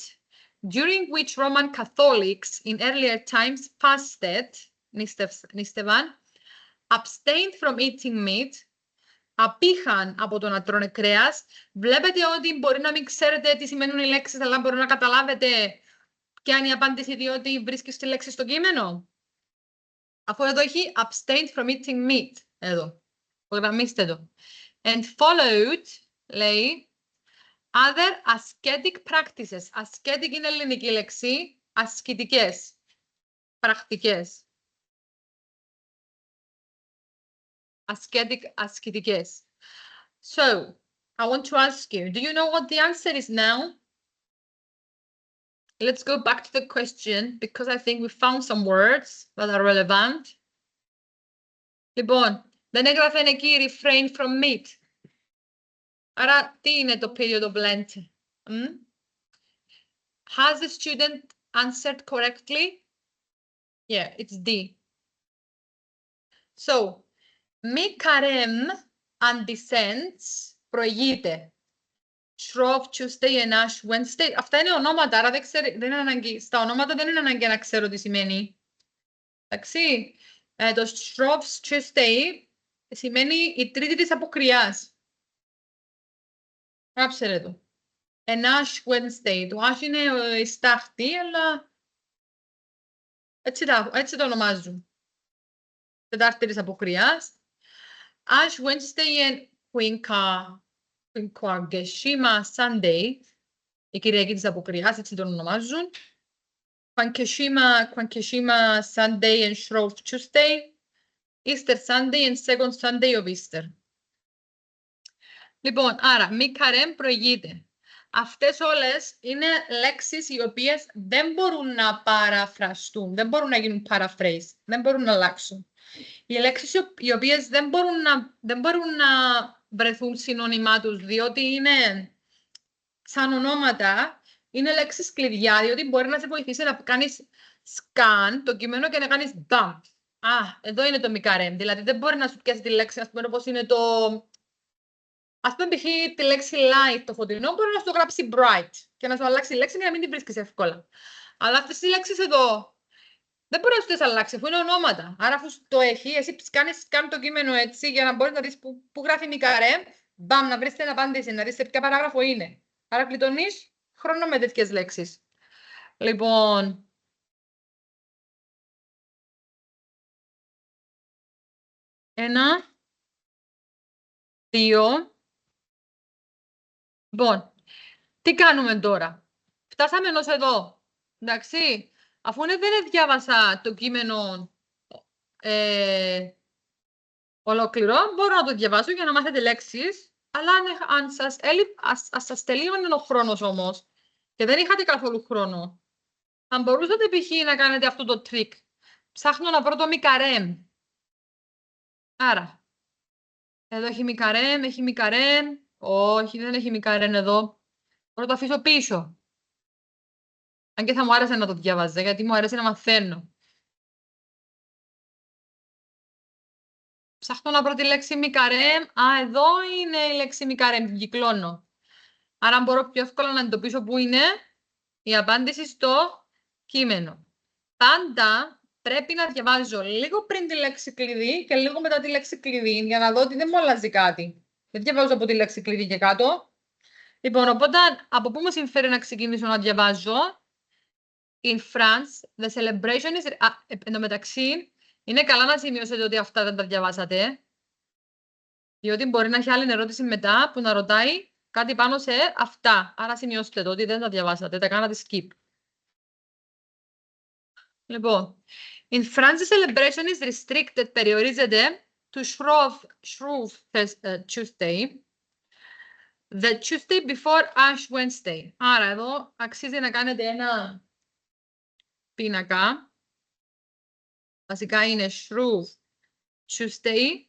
Speaker 3: during which Roman Catholics in earlier times fasted, νίστευαν, abstained from eating meat, απήχαν από το να τρώνε κρέας. Βλέπετε ότι μπορεί να μην ξέρετε τι σημαίνουν οι λέξεις, αλλά μπορεί να καταλάβετε ποια είναι η απάντηση, διότι βρίσκεις τη λέξη στο κείμενο. Αφού εδώ έχει abstained from eating meat. Εδώ. Προγραμμίστε το. And followed, λέει, other ascetic practices. Ascetic είναι ελληνική λέξη. Ασκητικές. Πρακτικές. Ασκητικές. So, I want to ask you, do you know what the answer is now? Let's go back to the question, because I think we found some words that are relevant. Λοιπόν, δεν έγραφε εκεί refrain from meat. Άρα, τι είναι το period of Lent? Has the student answered correctly? Yeah, it's D. So, mi carem αντισέντς προηγείται. Shrove Tuesday and Ash Wednesday. Αυτά είναι ονόματα, άρα δεν είναι ανάγκη. Στα ονόματα δεν είναι ανάγκη να ξέρω τι σημαίνει. Εντάξει. Το Shrove Tuesday σημαίνει η τρίτη της αποκριάς. Γράψτε το. And Ash Wednesday. Το Ash είναι η στάχτη, αλλά έτσι το ονομάζουν. Τετάρτη της αποκριάς. Ash Wednesday and Quinquageshima Sunday, η Κυριακή της Αποκριάς, έτσι τον ονομάζουν. Quinquageshima Sunday and Shrove Tuesday, Easter Sunday and Second Sunday of Easter. Λοιπόν, άρα, μη καρέμ προηγείται. Αυτές όλες είναι λέξεις οι οποίες δεν μπορούν να παραφραστούν, δεν μπορούν να γίνουν paraphrase, δεν μπορούν να αλλάξουν. Οι λέξεις οι οποίες δεν μπορούν να βρεθούν συνώνυμά τους, διότι είναι σαν ονόματα, είναι λέξεις κλειδιά, διότι μπορεί να σε βοηθήσει να κάνεις scan το κείμενο και να κάνεις bump. Εδώ είναι το μικαρέμ, δηλαδή δεν μπορεί να σου πιάσει τη λέξη, ας πούμε, όπως είναι το Ας πούμε, π.χ. τη λέξη light, το φωτεινό, μπορεί να σου το γράψει bright και να σου αλλάξει η λέξη για να μην την βρίσκεις εύκολα. Αλλά αυτές οι λέξεις εδώ δεν μπορεί να σου τις αλλάξει, αφού είναι ονόματα. Άρα, αφού το έχει, εσύ κάνει το κείμενο έτσι για να μπορείς να δεις που γράφει μικαρέ, μπαμ, να βρεις την απάντηση, να δεις σε ποια παράγραφο είναι. Άρα, κλειτονείς χρόνο με τέτοιες λέξεις. Λοιπόν. Ένα. 2. Λοιπόν, τι κάνουμε τώρα. Φτάσαμε ενός εδώ. Εντάξει. Αφού δεν διάβασα το κείμενο ολόκληρο, μπορώ να το διαβάσω για να μάθετε λέξεις. Αλλά αν σας τελείωνε ο χρόνος όμως και δεν είχατε καθόλου χρόνο, θα μπορούσατε π.χ. να κάνετε αυτό το τρίκ. Ψάχνω να βρω το μικαρέμ. Άρα, εδώ έχει μικαρέμ, έχει μικαρέμ. Όχι, δεν έχει μικαρέμ εδώ. Μπορώ να το αφήσω πίσω. Αν και θα μου άρεσε να το διαβάζω, γιατί μου αρέσει να μαθαίνω. Ψάχνω να βρω τη λέξη μικαρέμ. Α, εδώ είναι η λέξη μικαρέμ, την κυκλώνω. Άρα μπορώ πιο εύκολα να εντοπίσω πού είναι η απάντηση στο κείμενο. Πάντα πρέπει να διαβάζω λίγο πριν τη λέξη κλειδί και λίγο μετά τη λέξη κλειδί, για να δω ότι δεν μου αλλάζει κάτι. Δεν διαβάζω από τη λέξη κλειδί και κάτω. Λοιπόν, οπότε από πού μου συμφέρει να ξεκινήσω να διαβάζω. In France, the celebration is... εν τω μεταξύ, είναι καλά να σημειώσετε ότι αυτά δεν τα διαβάσατε. Διότι μπορεί να έχει άλλη ερώτηση μετά που να ρωτάει κάτι πάνω σε αυτά. Άρα σημειώστε το ότι δεν τα διαβάσατε, τα κάνατε skip. Λοιπόν, in France, the celebration is restricted, περιορίζεται to Shrove Tuesday, the Tuesday before Ash Wednesday. Άρα εδώ αξίζει να κάνετε ένα πίνακα. Βασικά είναι Shrove Tuesday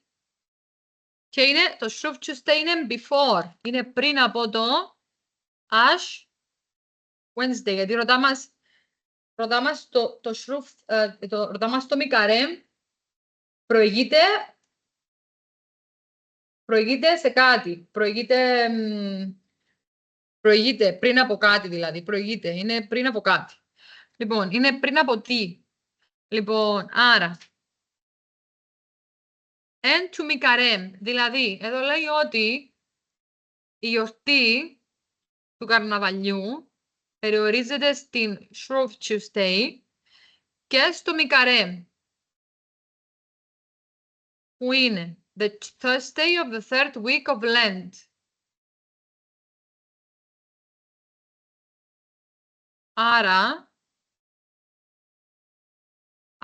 Speaker 3: και είναι, το Shrove Tuesday είναι before, είναι πριν από το Ash Wednesday, γιατί ρωτά μας το Shrove, ρωτά μας το μικαρέμ προηγείται σε κάτι, προηγείται πριν από κάτι δηλαδή, είναι πριν από κάτι. Λοιπόν, είναι πριν από τι. Λοιπόν, άρα, εν του μικαρέμ, δηλαδή, εδώ λέει ότι η γιορτή του καρναβαλιού περιορίζεται στην Shrove Tuesday και στο μικαρέμ, που είναι the Thursday of the third week of Lent.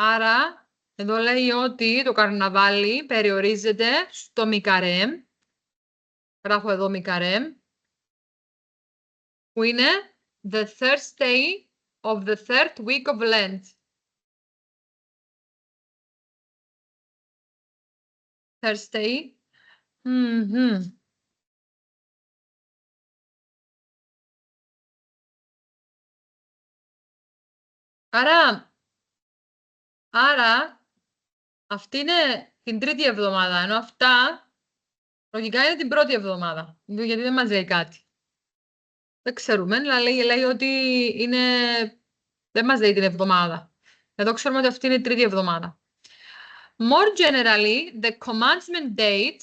Speaker 3: Άρα, εδώ λέει ότι το καρναβάλι περιορίζεται στο μικαρέμ. Γράφω εδώ μικαρέμ. Που είναι the Thursday of the third week of Lent. Thursday. Άρα, αυτή είναι την τρίτη εβδομάδα, ενώ αυτά λογικά είναι την πρώτη εβδομάδα, γιατί δεν μας λέει κάτι. Δεν ξέρουμε, αλλά λέει ότι δεν μας λέει την εβδομάδα. Εδώ ξέρουμε ότι αυτή είναι η τρίτη εβδομάδα. More generally, the commencement date,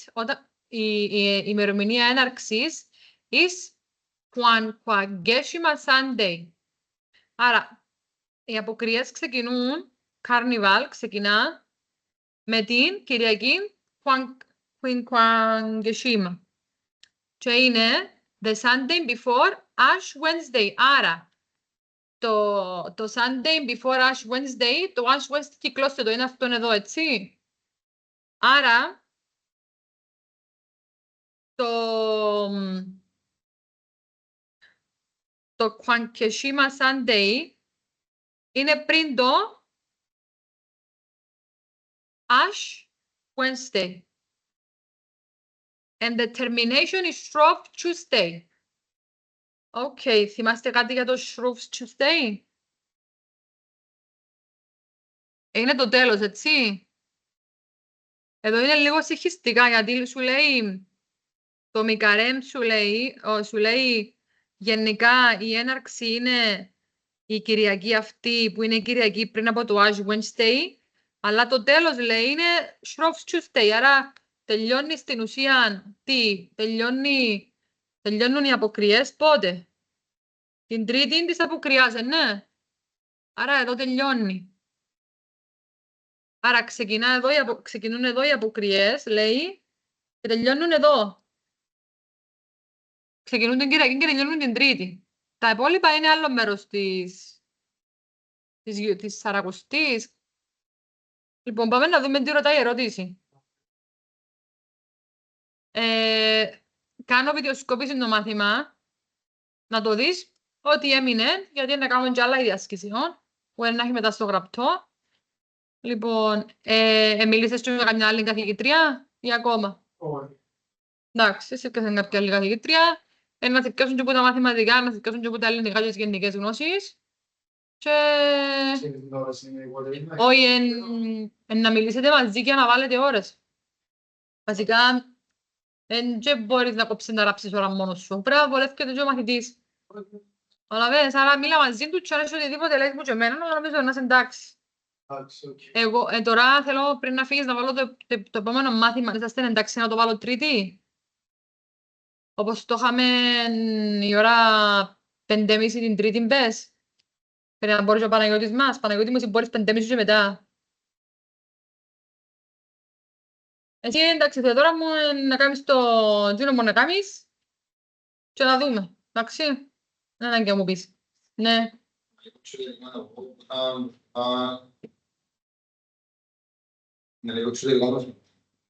Speaker 3: η ημερομηνία έναρξης, is Quagesima Sunday. Άρα, οι αποκριές ξεκινούν, Carnival ξεκινά με την Κυριακή Quagesima. Και είναι the Sunday before Ash Wednesday. Άρα, το Sunday before Ash Wednesday, το Ash Wednesday κυκλώστε το, είναι αυτόν εδώ, έτσι. Άρα, το Quagesima Sunday είναι πριν το Ash Wednesday. And the termination is Shrove Tuesday. Okay, θυμάστε κάτι για το Shrove Tuesday? Είναι το τέλος, έτσι. Εδώ είναι λίγο συγχυστικά, γιατί σου λέει Το μικαρέμ σου λέει γενικά η έναρξη είναι η Κυριακή αυτή που είναι η Κυριακή πριν από το Ash Wednesday, αλλά το τέλος λέει είναι Shrove Tuesday, άρα τελειώνει στην ουσία τι, τελειώνουν οι αποκριές πότε, την Τρίτη της αποκριάς, ναι, άρα εδώ τελειώνει. Άρα ξεκινούν εδώ οι αποκριές, λέει, και τελειώνουν εδώ. Ξεκινούν την Κυριακή και τελειώνουν την Τρίτη. Τα υπόλοιπα είναι άλλο μέρος της Σαρακοστής. Λοιπόν, πάμε να δούμε τι ρωτάει η ερώτηση. Κάνω βιντεοσκόπηση το μάθημα. Να το δεις ό,τι έμεινε, γιατί να κάνουμε και άλλα διασκησιών, που να έχει μετά στο γραπτό. Λοιπόν, μίλησες και με καμιά άλλη καθηγητρία ή ακόμα?
Speaker 2: Όχι.
Speaker 3: Εντάξει, εσύ έπιασαν κάποια άλλη καθηγητρία. Να θυκιώσουν και από τα μαθηματικά, να θυκιώσουν και από τα ελληνικά και τις γενικές γνώσεις. Και... όχι, να μιλήσετε μαζί και να βάλετε ώρες. Βασικά, δεν μπορείς να κόψεις να γράψεις ώρα μόνος σου. Πρέπει να βολεύκεται και ο μαθητής. Αλλά βες, άρα μίλα μαζί του και αν έχει οτιδήποτε λέει μου και εμένα, αλλά νομίζω να είσαι εντάξει. Εγώ τώρα θέλω πριν να φύγεις να βάλω το επόμενο μάθημα. Είσαστε εντάξει να το βάλω Τρίτη? Όπως το είχαμε η ώρα 5:30 την Τρίτη μπες. Πρέπει να μπορείς ο Παναγιώτης μας. Παναγιώτη μου, εσύ μπορείς 5:30 και μετά. Εσύ εντάξει, τώρα μου να κάνεις το τζίνο μου να κάνεις και να δούμε. Εντάξει, δεν είναι και να μου πεις. Ναι.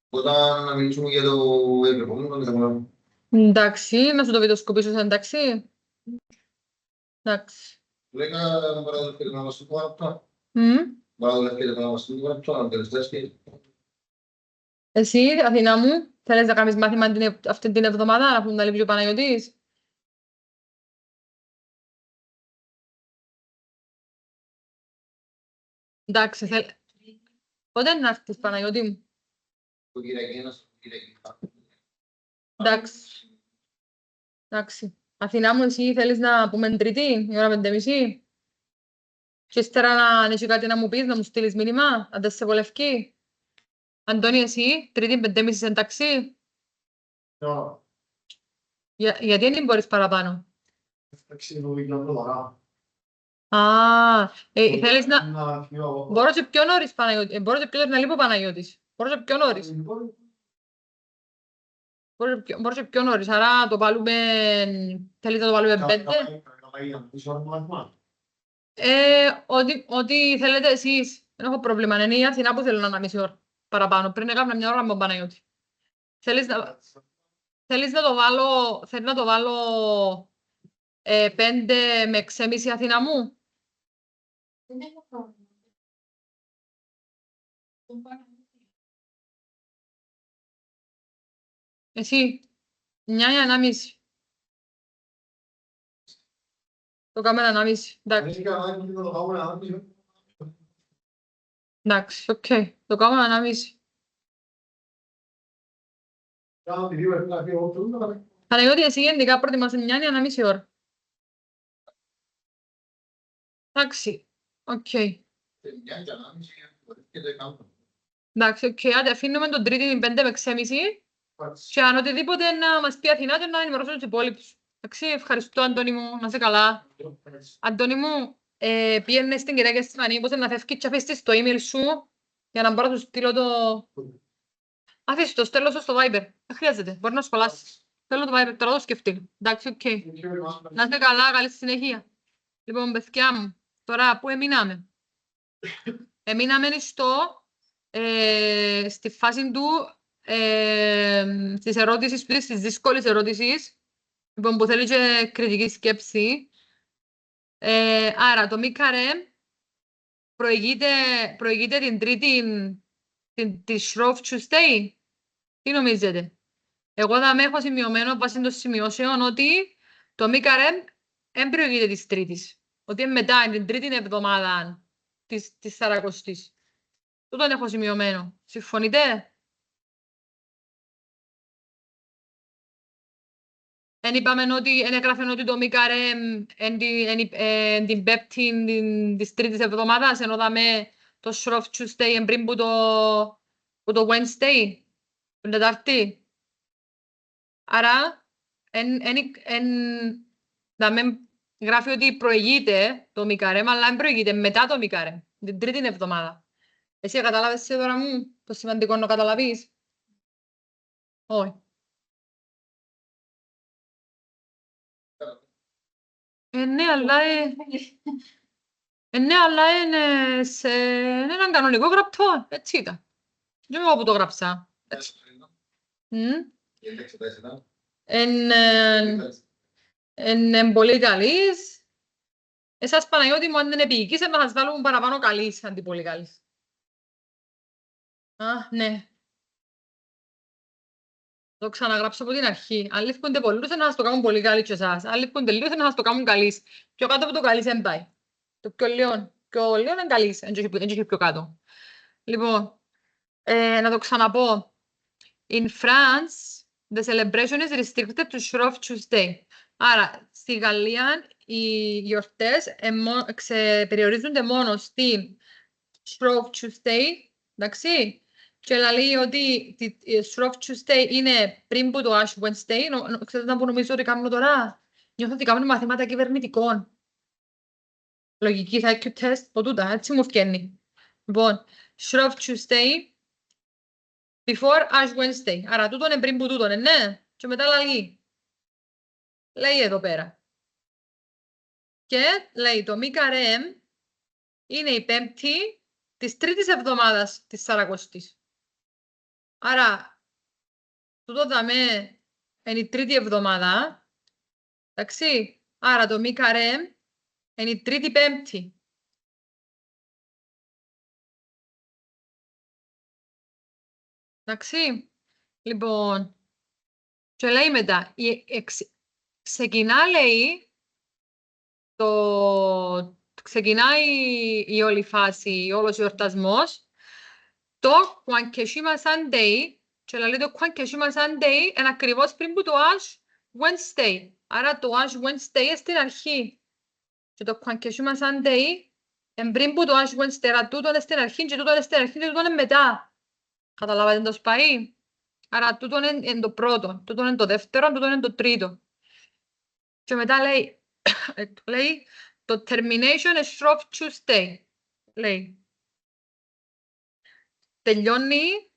Speaker 4: Όταν να μιλήσουμε για το επόμενο,
Speaker 3: Εντάξει, να σου το βιντεοσκοπήσω, εντάξει. Εντάξει.
Speaker 4: λέγα να παραδελφείτε να μας το πω αυτό. Παραδελφείτε να μας το πω αυτό, αν τελεστές και...
Speaker 3: Εσύ, Αθηνά μου, θέλεις να κάνεις μάθημα αυτή την εβδομάδα, να πούμε να λείπει ο Παναγιώτης? Εντάξει, πότε να έρθεις, Παναγιώτη μου?
Speaker 4: Το Κυριακή ένας, το Κυριακή.
Speaker 3: Εντάξει. Εντάξει. Αθηνά μου, εσύ θέλεις να πούμε Τρίτη, η ώρα 5:30? Και ύστερα να έχει κάτι να μου πεις, να μου στείλεις μήνυμα, αν δεν σε βολευκεί. Αντώνη, εσύ, Τρίτη 5:30 εντάξει? Γιατί δεν μπορείς παραπάνω? Θέλεις να... Μπορώ και πιο νωρίς, Παναγιώτη. Μπορώ και πιο νωρίς να λείπω, Παναγιώτης. Μπορώ και πιο νωρίς. Μπορώ και πιο νωρίς, άρα το βάλουμε... Θέλεις να το βάλουμε 5? Ό,τι θέλετε εσείς. Δεν έχω πρόβλημα. Είναι η Αθηνά που θέλω να μισή ώρα παραπάνω. Πριν έκανα μια ώρα με τον Παναγιώτη. Θέλεις να το βάλω 5 με 6:30 Αθηνά μου? Εσύ, 9 ή 1:30. Το κάνουμε 1:30. Εντάξει. Εντάξει, οκ. Το κάνουμε 1:30. Παναγιώτη, εσύ γενικά προτιμάσαι 9 ή 1:30 ώρα? Εντάξει, οκ. Εντάξει, οκ. Άντε, αφήνουμε τον Τρίτη την 5 με 6:30 και αν οτιδήποτε να μας πει Αθηνά και να ενημερώσω τους υπόλοιπους. Εντάξει, ευχαριστώ, Αντώνη μου, να είσαι καλά. Αντώνη μου, πήγαινε στην κυρία Κεστιφανή, πώς να φεύγει και αφήσεις το email σου για να μπορώ να σου στείλω το... Αφήσεις το, στέλνω σου στο Viber. Δεν χρειάζεται, μπορεί να σχολάσεις. Θέλω το Viber, τώρα το σκεφτεί. Εντάξει, οκ. Να είστε καλά, καλή συνέχεια. Λοιπόν, παιδιά μου, τώρα πού εμείναμε? Εμείναμε στη φάση του, της ερώτησης, της δύσκολης ερώτησης, λοιπόν, που θέλει και κριτική σκέψη. Άρα, το ΜΚΡ προηγείται την Τρίτη, τη Shrove Tuesday. Τι νομίζετε? Εγώ θα με έχω σημειωμένο βάσει των σημειώσεων ότι το ΜΚΡ δεν προηγείται της Τρίτης. Ότι είναι μετά, είναι την Τρίτη εβδομάδα της Σαρακοστής. Τούτον έχω σημειωμένο. Συμφωνείτε? Εν είπαμε ότι, εν έγραφε ότι το Μικαρέμ εν την Πέμπτη της τρίτης εβδομάδας, ενώ δαμε το Shrove Tuesday εν πριν που το Wednesday, την Τετάρτη. Άρα, γράφει ότι προηγείται το Μικαρέμ, αλλά δεν προηγείται μετά το Μικαρέμ, την τρίτη εβδομάδα. Εσύ κατάλαβες τώρα μου το σημαντικό να καταλαβείς? Όχι. Ναι, αλλά είναι σε έναν κανονικό γραπτό. Έτσι ήταν. Δεν είμαι εγώ που το γράψα. Είναι πολύ καλής. Εσάς Παναγιώτη μου, αν δεν επίοικείς, να σας βάλουν παραπάνω καλής, αντί πολύ καλής. Α, ναι. Το ξαναγράψω από την αρχή. Αν λείπονται πολλούς, να σας το κάνουν πολύ καλή και εσάς. Αν λείπονται λίγους, να σας το κάνουν καλής. Πιο κάτω από το καλής δεν πάει. Το πιο λίγο είναι καλής. Δεν έχει πιο κάτω. Λοιπόν, να το ξαναπώ. In France, the celebration is restricted to Shrove Tuesday. Άρα, στη Γαλλία, οι γιορτές περιορίζονται μόνο στη Shrove Tuesday, εντάξει. Και λέει ότι η Shrove Tuesday είναι πριν που το Ash Wednesday. Ξέρετε να που νομίζω ότι κάνουμε τώρα? Νιώθω ότι κάνουμε μαθήματα κυβερνητικών. Λογική IQ test, ποτούτα, έτσι μου φκένει. Λοιπόν, Shrove Tuesday before Ash Wednesday. Άρα τούτον είναι πριν που τούτον, ναι. Και μετά λέει. Λέει εδώ πέρα. Και λέει το Μικαρέμ είναι η Πέμπτη της τρίτης εβδομάδας της Σαρακοστής. Άρα, τούτο δαμε είναι η τρίτη εβδομάδα. Εντάξει. Άρα το Μικαρέμ είναι η τρίτη Πέμπτη. Εντάξει. Λοιπόν, και λέει μετά, ξεκινά λέει, ξεκινάει η όλη φάση, όλος ο εορτασμός, το Quankeshima Sunday, και λέει το Quankeshima Sunday είναι ακριβώς πριν που το Ash Wednesday. Άρα το Ash Wednesday είναι στην αρχή. Και το Quankeshima Sunday είναι πριν που το Ash Wednesday, άρα τούτο είναι στην αρχή και τούτο είναι στην αρχή και τούτο είναι μετά. Καταλάβατε το σπαί? Άρα τούτο είναι το πρώτο, τούτο είναι το δεύτερο, τούτο είναι το τρίτο. Και μετά λέει, λέει το termination is Shrove Tuesday. Λέει. Τελειώνει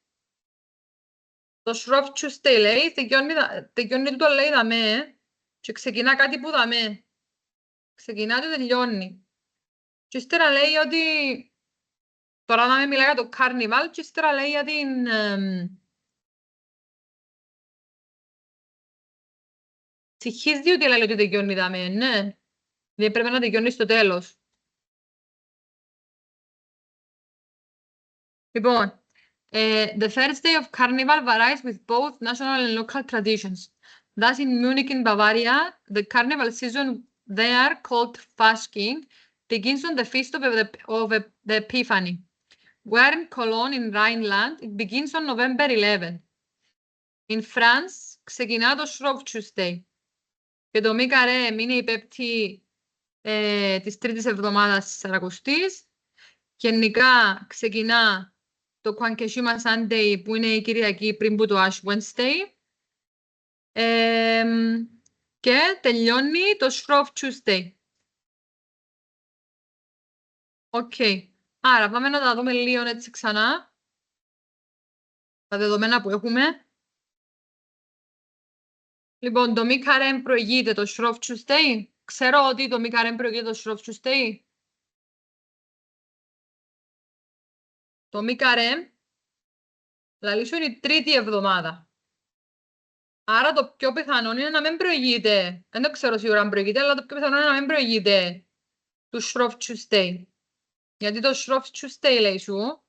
Speaker 3: το Shrove Tuesday, λέει, τελειώνει τούτο, λέει, δαμέ, και ξεκινά κάτι που δαμέ. Ξεκινά και τελειώνει. Και ύστερα λέει ότι, τώρα να με μιλάει για το Carnival, και ύστερα λέει για την... Συγχύζει ότι λέει ότι τελειώνει δαμέ, ναι. Δεν πρέπει να τελειώνει στο τέλος. Λοιπόν, the first day of Carnival varies with both national and local traditions. Thus, in Munich in Bavaria, the Carnival season there, called Fasching, begins on the feast of the Epiphany. Where in Cologne, in Rhineland, it begins on November 11. In France, ξεκινά το Shrove Tuesday. Και το Μικαρέμ είναι η Πέμπτη της τρίτης εβδομάδας της Σαρακοστής. Γενικά ξεκινά το Quankeshima Sunday που είναι η Κυριακή πριν που το Ash Wednesday. Και τελειώνει το Shrove Tuesday. Οκ. Άρα πάμε να τα δούμε λίγο έτσι ξανά. Τα δεδομένα που έχουμε. Λοιπόν, το Μικαρέμ προηγείται το Shrove Tuesday. Ξέρω ότι το Μικαρέμ προηγείται το Shrove Tuesday. Το Μικαρέμ, λαλή είναι η τρίτη εβδομάδα. Άρα το πιο πιθανό είναι να μην προηγείται. Δεν το ξέρω σίγουρα αν προηγείται, αλλά το πιο πιθανό είναι να μην προηγείται του Shrove Tuesday. Γιατί το Shrove Tuesday λέει σου,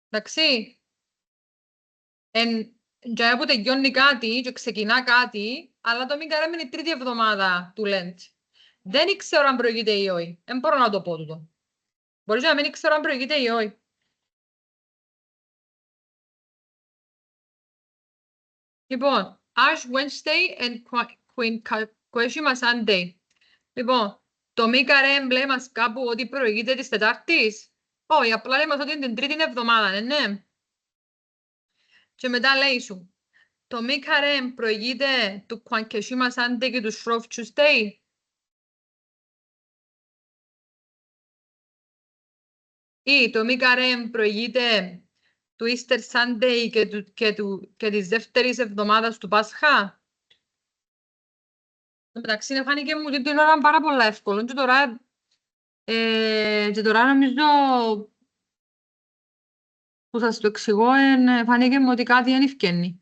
Speaker 3: εντάξει, για που τελειώνει κάτι και ξεκινά κάτι, αλλά το Μικαρέμ είναι η τρίτη εβδομάδα του Lent. Δεν ξέρω αν προηγείται ή όχι. Δεν μπορώ να το πω τούτο. Μπορεί να μην ξέρω αν προηγείται ή όχι. Λοιπόν, Ash Wednesday and Queen Kakoushima Sunday. Λοιπόν, το μη καρέμ λέει μας κάπου ότι προηγείται της Τετάρτης. Όχι, απλά λέει μας ότι είναι την Τρίτη εβδομάδα, ναι. Και μετά λέει σου, το μη καρέμ προηγείται του Kakoushima Sunday και του Shrove Tuesday. Ή το μη καρέμ προηγείται του Easter Sunday και της δεύτερης εβδομάδας του Πάσχα. Εντάξει, φάνηκε μου ότι την ώρα πάρα πολλά εύκολο. Και τώρα νομίζω που σας το εξηγώ, φάνηκε μου ότι κάτι δεν ευκαινεί.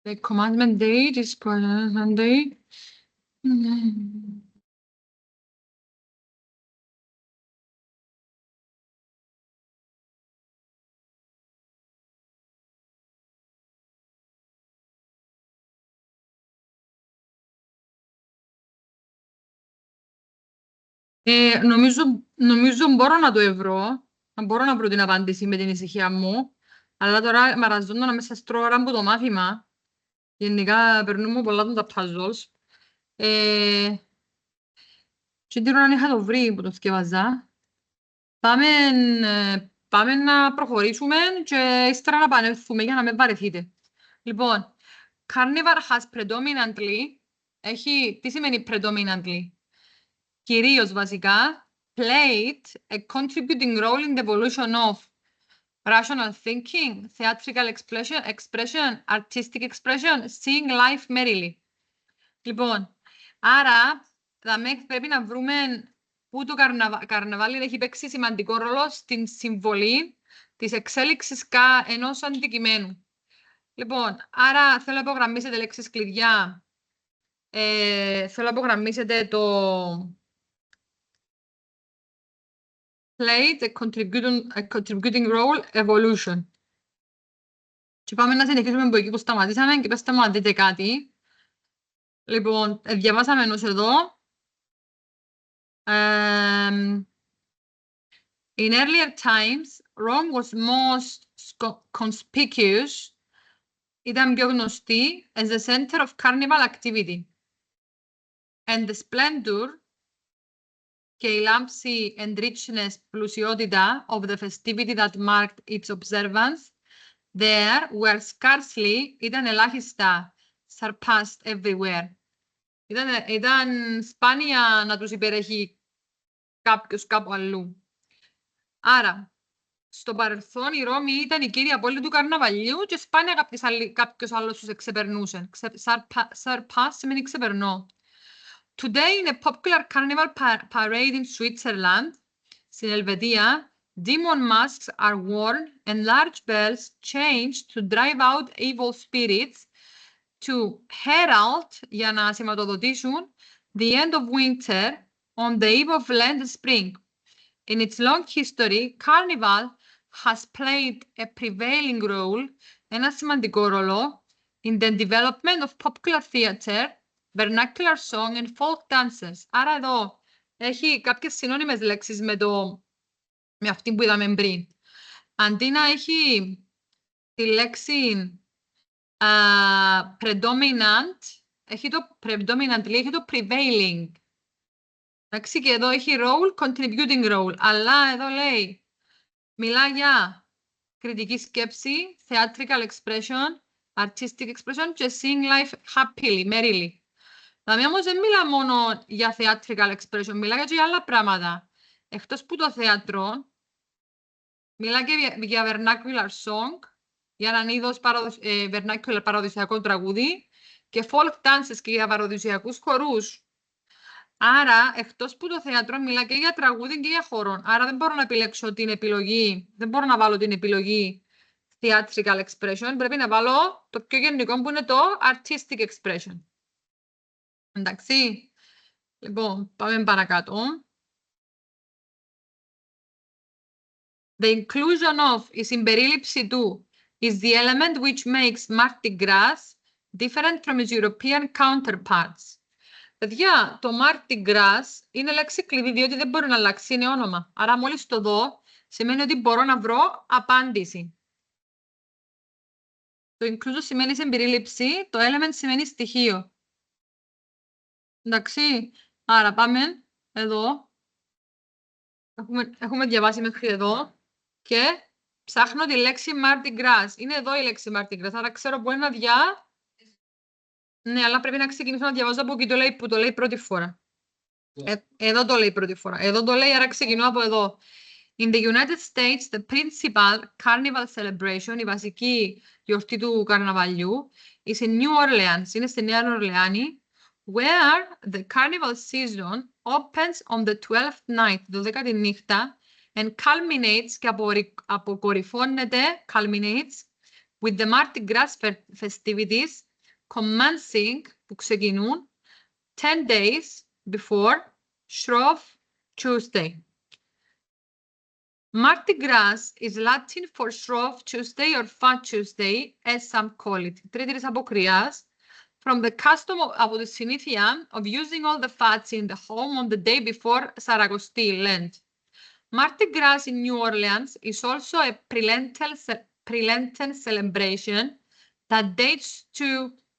Speaker 3: The commandment date is Sunday. Νομίζω μπορώ να το βρω. Μπορώ να βρω την απάντηση με την ησυχία μου. Αλλά τώρα μαραζώνω να μέσα στρώω ώρα από το μάθημα. Γενικά περνούμε πολλά τα puzzles. Και την ώρα είχα το βρει που το θκευαζά. Πάμε να προχωρήσουμε και ύστερα να επανέλθουμε για να με βαρεθείτε. Λοιπόν, Carnival has predominantly, τι σημαίνει predominantly? Κυρίως βασικά, played a contributing role in the evolution of rational thinking, theatrical expression, artistic expression, seeing life merrily. Λοιπόν, άρα πρέπει να βρούμε πού το καρναβάλι έχει παίξει σημαντικό ρόλο στην συμβολή της εξέλιξης ενός αντικειμένου. Λοιπόν, άρα θέλω να υπογραμμίσετε λέξεις κλειδιά. Θέλω να υπογραμμίσετε το played a contributing role evolution. Και πάμε να συνεχίσουμε από εκεί που σταματήσαμε και πέστε μου αν δείτε κάτι. Λοιπόν, διαβάσαμε ενός εδώ. In earlier times, Rome was most conspicuous. Ήταν πιο γνωστή as the center of carnival activity. And the splendor και η λάμψη and richness, πλουσιότητα of the festivity that marked its observance there were scarcely, ήταν ελάχιστα, surpassed everywhere. Ήταν σπάνια να τους υπερέχει κάποιος κάπου αλλού. Άρα, στο παρελθόν η Ρώμη ήταν η κύρια πόλη του καρναβαλιού και σπάνια κάποιος άλλος τους εξεπερνούσε. Surpass σημαίνει ξεπερνώ. Today, in a popular carnival parade in Switzerland, στην Ελβετία, demon masks are worn and large bells changed to drive out evil spirits, to herald, για να σηματοδοτήσουν, the end of winter on the eve of Lent and spring. In its long history, carnival has played a prevailing role, ένα σημαντικό ρόλο, in the development of popular theater, vernacular song and folk dances. Άρα εδώ έχει κάποιες συνώνυμες λέξεις με αυτή που είδαμε πριν. Αντί να έχει τη λέξη predominant, έχει το predominantly, έχει το prevailing. Εντάξει, και εδώ έχει role, contributing role. Αλλά εδώ λέει, μιλά για κριτική σκέψη, theatrical expression, artistic expression και sing life happily, merrily. Δηλαδή όμως δεν μιλά μόνο για theatrical expression, μιλά και για άλλα πράγματα. Εκτός που το θέατρο, μιλά και για vernacular song, για έναν είδος vernacular παραδοσιακό τραγούδι και folk dances και για παραδοσιακούς χορούς. Άρα, εκτός που το θέατρο μιλά και για τραγούδι και για χορό. Άρα δεν μπορώ να επιλέξω την επιλογή, δεν μπορώ να βάλω την επιλογή theatrical expression. Πρέπει να βάλω το πιο γενικό που είναι το artistic expression. Εντάξει. Λοιπόν, πάμε παρακάτω. The inclusion of, η συμπερίληψη του, is the element which makes Mardi Gras different from its European counterparts. Παιδιά, το Mardi Gras είναι λέξη κλειδί, διότι δεν μπορεί να αλλάξει, είναι όνομα. Άρα μόλις το δω, σημαίνει ότι μπορώ να βρω απάντηση. Το inclusion σημαίνει συμπερίληψη, το element σημαίνει στοιχείο. Εντάξει, άρα πάμε εδώ. Έχουμε διαβάσει μέχρι εδώ και ψάχνω τη λέξη Mardi Gras. Είναι εδώ η λέξη Mardi Gras, άρα ξέρω που είναι να Ναι, αλλά πρέπει να ξεκινήσω να διαβάζω από εκεί που το λέει πρώτη φορά. Εδώ το λέει πρώτη φορά. Εδώ το λέει, άρα ξεκινώ από εδώ. In the United States, the principal carnival celebration, η βασική γιορτή του καρναβαλιού, is in New Orleans, είναι στη Νέα Ορλεάνη, where the carnival season opens on the 12th night, 12η νύχτα, and culminates και αποκορυφώνεται, culminates, with the Mardi Gras festivities, commencing, που ξεκινούν, 10 days before Shrove Tuesday. Mardi Gras is Latin for Shrove Tuesday or Fat Tuesday, as some call it. Τρίτη της αποκριάς, from the custom από τη συνήθεια of using all the fats in the home on the day before Σαρακοστή, Lent. Mardi Gras in New Orleans is also a pre-Lenten celebration that dates to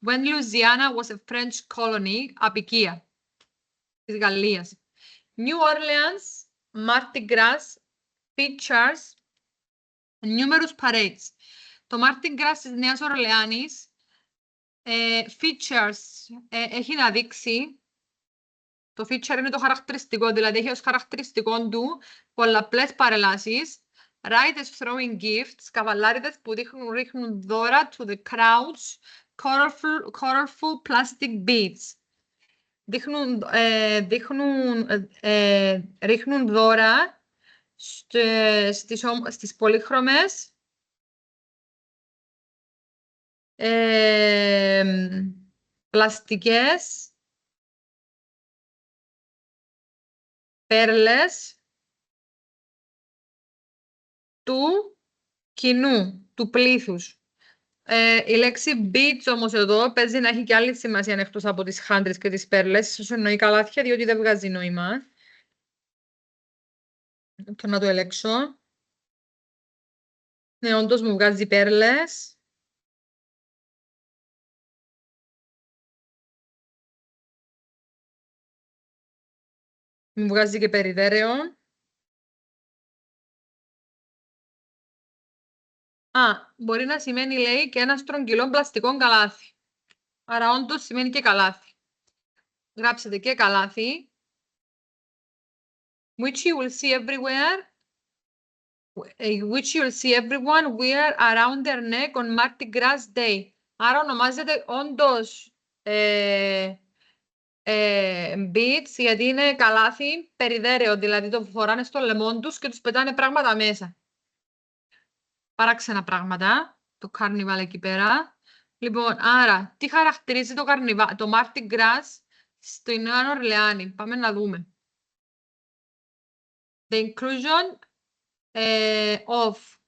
Speaker 3: when Louisiana was a French colony, απικία της Γαλλίας. New Orleans, Mardi Gras features numerous parades. Το Mardi Gras της Νέας Ορλεάνης features, έχει να δείξει, το feature είναι το χαρακτηριστικό, δηλαδή έχει ως χαρακτηριστικό του πολλαπλές παρελάσεις, riders throwing gifts, καβαλάριδες που ρίχνουν δώρα to the crowds, colorful plastic beads. Ρίχνουν δώρα στις πολύχρωμες πλαστικές πέρλες του κοινού, του πλήθους. Η λέξη beads όμως εδώ παίζει να έχει και άλλη σημασία εκτός από τις χάντρες και τις πέρλες. Ίσως εννοεί καλάθια, διότι δεν βγάζει νόημα. Και να το ελέγξω. Ναι, όντως μου βγάζει πέρλες. Μου βγάζει και περιδέρεο. Μπορεί να σημαίνει, λέει, και ένα στρογγυλό πλαστικό καλάθι. Άρα όντως σημαίνει και καλάθι. Γράψετε και καλάθι. Which you will see everywhere. Which you will see everyone wear around their neck on Mardi Gras Day. Άρα ονομάζεται όντως beads, γιατί είναι καλάθι περιδέρεο, δηλαδή το φοράνε στο λαιμό τους και τους πετάνε πράγματα μέσα. Παράξενα πράγματα, το carnival εκεί πέρα. Λοιπόν, άρα, τι χαρακτηρίζει το Mardi Gras στη Νέα Ορλεάνη. Πάμε να δούμε. The inclusion of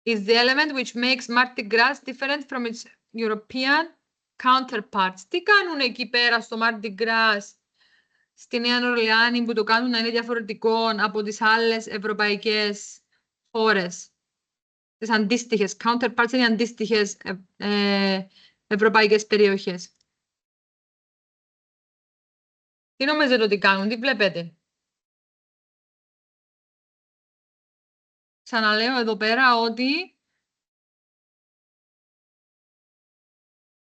Speaker 3: is the element which makes Mardi Gras different from its European counterparts. Τι κάνουν εκεί πέρα στο Mardi Gras στη Νέα Ορλεάνη που το κάνουν να είναι διαφορετικό από τις άλλες ευρωπαϊκές χώρες? Τις αντίστοιχες, counterparts είναι οι αντίστοιχες ευρωπαϊκές περιοχές. Τι νομίζετε ότι κάνουν, τι βλέπετε? Ξαναλέω εδώ πέρα ότι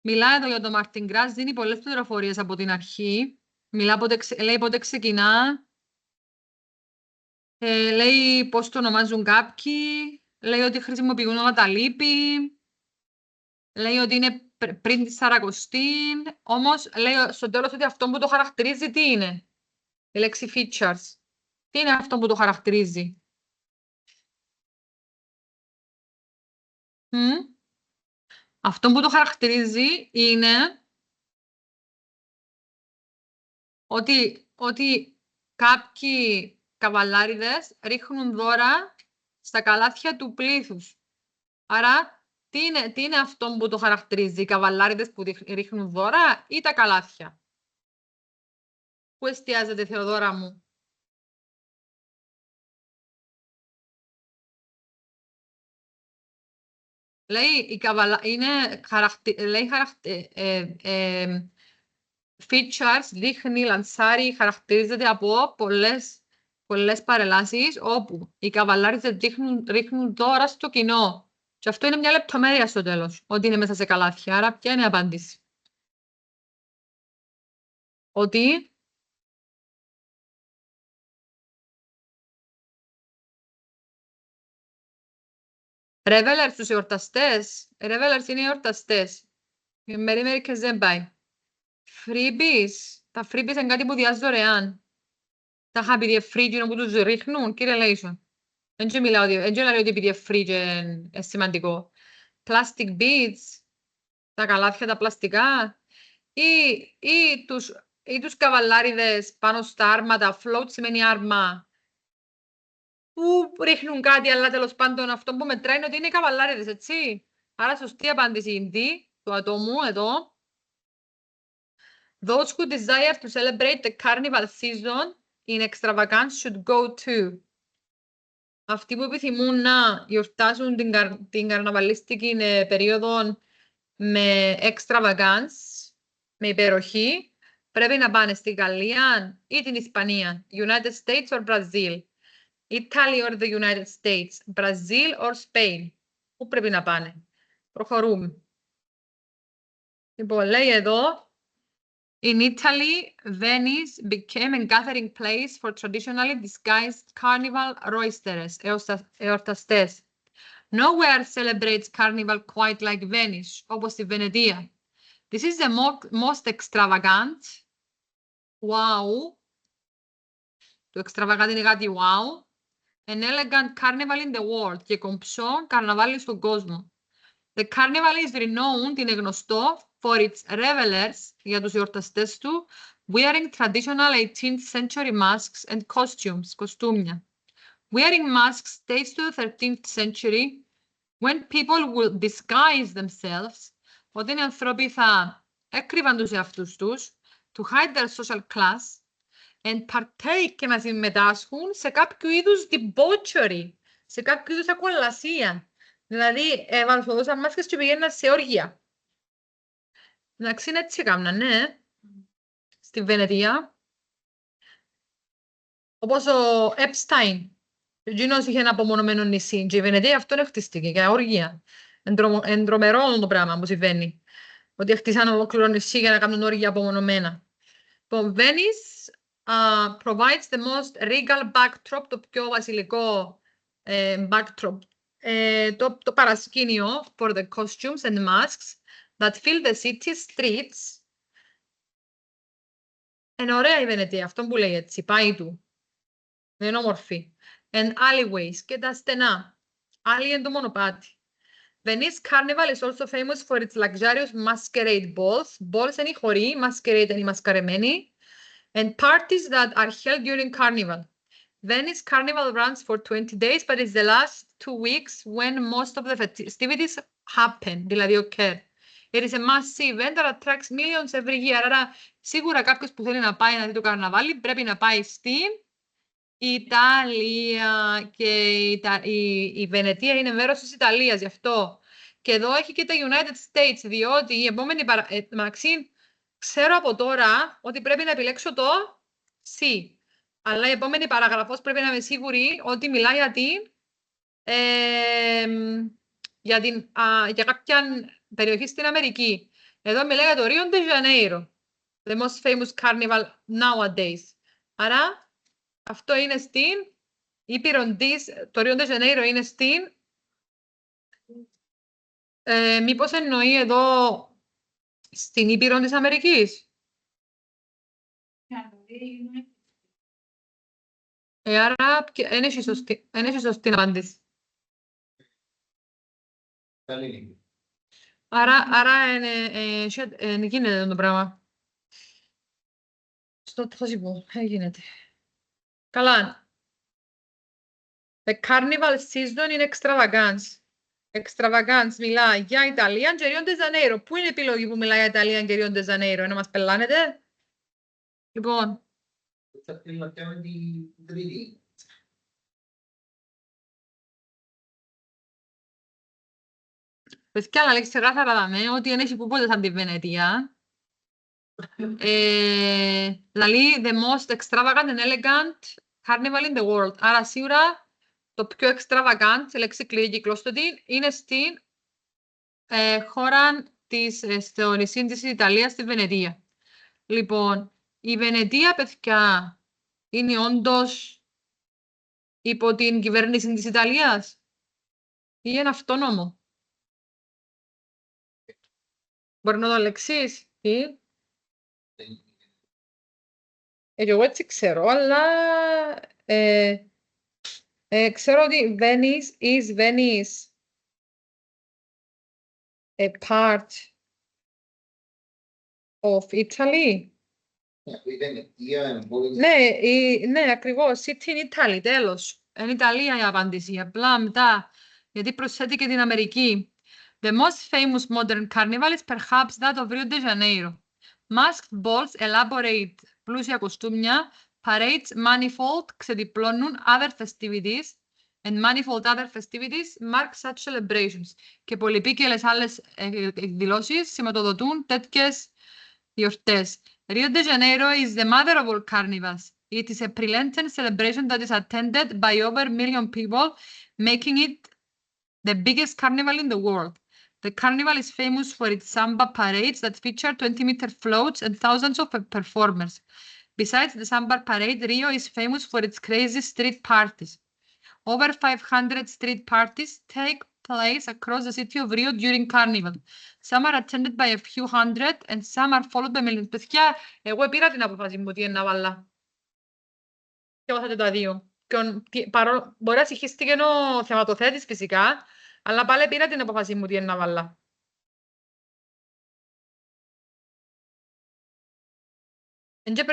Speaker 3: μιλάει εδώ για το Mardi Gras, δίνει πολλές πληροφορίες από την αρχή. Λέει πότε ξεκινά, λέει πώς το ονομάζουν κάποιοι, λέει ότι χρησιμοποιούν όλα τα λίπη, λέει ότι είναι πριν τη Σαρακοστή, όμως λέει στο τέλος ότι αυτό που το χαρακτηρίζει τι είναι? Η λέξη features. Τι είναι αυτό που το χαρακτηρίζει? Αυτό που το χαρακτηρίζει είναι ότι κάποιοι καβαλάριδες ρίχνουν δώρα στα καλάθια του πλήθους. Άρα, τι είναι αυτό που το χαρακτηρίζει, οι καβαλάριδες που ρίχνουν δώρα ή τα καλάθια? Πού εστιάζεται, Θεοδόρα μου? Λέει, features, δείχνει, λανσάρει, χαρακτηρίζεται από πολλές παρελάσεις, όπου οι καβαλάριδες ρίχνουν δώρα στο κοινό. Και αυτό είναι μια λεπτομέρεια στο τέλος, ότι είναι μέσα σε καλάθια. Άρα, ποια είναι η απάντηση? Ότι revelers τους εορταστές. Revelers είναι οι εορταστές. Μερικές δεν πάει. Freebies. Τα freebies είναι κάτι που διάζει δωρεάν. Τα είχα επειδή φρίγινο που τους ρίχνουν, κύριε Λέισον. Δεν μιλάω ότι επειδή φρίγε είναι σημαντικό. Plastic beads. Τα καλάθια τα πλαστικά. Ή τους καβαλάριδες πάνω στα άρματα. Float σημαίνει άρμα. Που ρίχνουν κάτι, αλλά τέλος πάντων αυτό που μετράει είναι ότι είναι οι καβαλάριδες, έτσι. Άρα σωστή απάντηση είναι D, του ατόμου, εδώ. Those who desire to celebrate the carnival season in extravagance should go to. Αυτοί που επιθυμούν να γιορτάσουν την καρναβαλίστικη περίοδο με extravagance, με υπεροχή, πρέπει να πάνε στη Γαλλία ή την Ισπανία, United States or Brazil. Italy or the United States, Brazil or Spain. Πού πρέπει να πάνε? Προχωρούμε. Λοιπόν, λέει εδώ, in Italy, Venice became a gathering place for traditionally disguised carnival roisterers, εορταστές. Nowhere celebrates carnival quite like Venice, όπως στη Βενετία. This is the most extravagant. Wow. Το extravagant είναι κάτι wow. An elegant carnival in the world. Και κομψό καρναβάλι στον κόσμο. The carnival is renowned, είναι γνωστό, for its revelers, για τους εορταστές του, wearing traditional 18th century masks and costumes, κοστούμια. Wearing masks dates to the 13th century, when people will disguise themselves, όταν οι άνθρωποι θα έκρυβαν τους εαυτούς τους, to hide their social class, and partake και να συμμετάσχουν σε κάποιο είδους debauchery, σε κάποιο είδους ακολασία. Δηλαδή, βαρθοδούσαν μάσκες και πηγαίναν σε όργια. Εντάξει, είναι έτσι έκαναν, ναι. Στη Βενετία. Όπως ο Epstein. Εκείνος είχε ένα απομονωμένο νησί. Και η Βενετία αυτό χτίστηκε για όργια. Εντρομερό το πράγμα που συμβαίνει. Ότι χτίσαν ολόκληρο νησί για να κάνουν όργια απομονωμένα. Το Venice provides the most regal backdrop, το πιο βασιλικό backdrop, το παρασκήνιο for the costumes and masks that fill the city's streets. Είναι ωραία η Βενετία, αυτό που λέει έτσι, πάει του. Είναι όμορφη. And alleyways, και τα στενά. Άλλη είναι το μονοπάτι. Venice Carnival is also famous for its luxurious masquerade balls. Balls είναι οι χοροί, masquerade είναι οι μασκαρεμένοι. And parties that are held during Carnival. Venice Carnival runs for 20 days, but it's the last 2 weeks when most of the festivities happen, δηλαδή occur. It is a massive event that attracts millions every year. Άρα, σίγουρα κάποιος που θέλει να πάει να δει το καρναβάλι πρέπει να πάει στην Ιταλία. Και η Βενετία είναι μέρος της Ιταλίας, γι' αυτό. Και εδώ έχει και τα United States, διότι η επόμενη ξέρω από τώρα ότι πρέπει να επιλέξω το C. Αλλά η επόμενη παραγραφός πρέπει να είμαι σίγουρη ότι μιλάει για κάποια περιοχή στην Αμερική. Εδώ μιλάει για το Rio de Janeiro. The most famous carnival nowadays. Άρα αυτό είναι στην Ήπειρο της, το Rio de Janeiro είναι στην... μήπως εννοεί εδώ στην Ήπειρο της Αμερικής. Άρα, δεν έχει σωστή απάντηση. Άρα, γίνεται το πράγμα. Στο θα σου πω, γίνεται. Καλά. The carnival season είναι extravagance. Extravagance μιλά για Ιταλία και Rio de Janeiro. Πού είναι η επιλογή που μιλά για Ιταλία και Rio de Janeiro, να μας πελάνετε? Λοιπόν,
Speaker 4: Θα θέλει να πιάμε την τρίτη.
Speaker 3: παιδιά, αλλά λέξει ξεκάθαρα δάμε ότι δεν έχει που πότε σαν τη Βενετία. Δηλαδή, the most extravagant and elegant carnival in the world. Άρα, σίγουρα, το πιο extravagant, η λέξη κλειδί κυκλώστοτη, είναι στην χώρα στο νησί της Ιταλίας, στη Βενετία. Λοιπόν, η Βενετία, παιδιά, είναι όντως υπό την κυβέρνηση της Ιταλίας ή είναι αυτόνομο? Μπορεί να το ελεξείς, τι? Εγώ έτσι ξέρω, αλλά ξέρω ότι Venice a part of Italy.
Speaker 4: Η Βενετία, είναι πόλη.
Speaker 3: Ναι, ακριβώς. City in Italy, τέλος. Είναι Ιταλία η απάντηση. Απλά μετά, γιατί προσθέτει και την Αμερική. The most famous modern carnival is perhaps that of Rio de Janeiro. Masked balls, elaborate πλούσια κοστούμια, parades, manifold, ξεδιπλώνουν other festivities, and manifold other festivities mark such celebrations. Και πολυπίκελες άλλες εκδηλώσεις σηματοδοτούν τέτοιες γιορτές. Rio de Janeiro is the mother of all carnivals. It is a pre-Lenten celebration that is attended by over a million people, making it the biggest carnival in the world. The carnival is famous for its samba parades that feature 20-meter floats and thousands of performers. Besides the samba parade, Rio is famous for its crazy street parties. Over 500 street parties take place across the city of Rio during Carnival. Some are attended by a few hundred and some are followed by millions. Παιδιά, εγώ πήρα την αποφάση μου τι είναι να βάλω. Και έβαθατε τα δύο. Μπορεί να συγχύστηκε ο θεματοθέτης φυσικά, αλλά πάλι πήρα την αποφάση μου τι είναι να βάλω. Εν και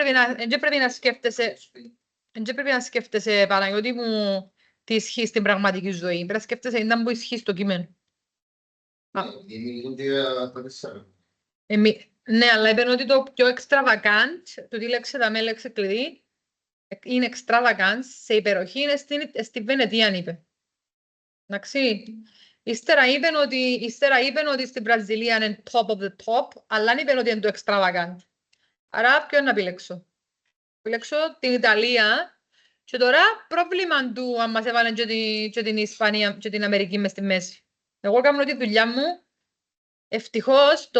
Speaker 3: πρέπει να σκέφτεσαι, Παναγιώτη μου, τι ισχύει στην πραγματική ζωή. Πρέπει να σκέφτεσαι ήταν που ισχύει στο κείμενο. Ναι, αλλά είπαν ότι το πιο extravagant, το τι λέξε τα με λέξη κλειδί, είναι extravagant, σε υπεροχή, είναι στη Βενετία, είπε. Εντάξει. Ύστερα είπαν ότι στην Βραζιλία είναι top of the top, αλλά είπαν ότι είναι το extravagant. Άρα, ποιο είναι να επιλέξω? Επιλέξω την Ιταλία. Και τώρα πρόβλημα του αν μας έβαλαν και την Ισπανία και την Αμερική μες στη μέση. Εγώ κάνω τη δουλειά μου. Ευτυχώς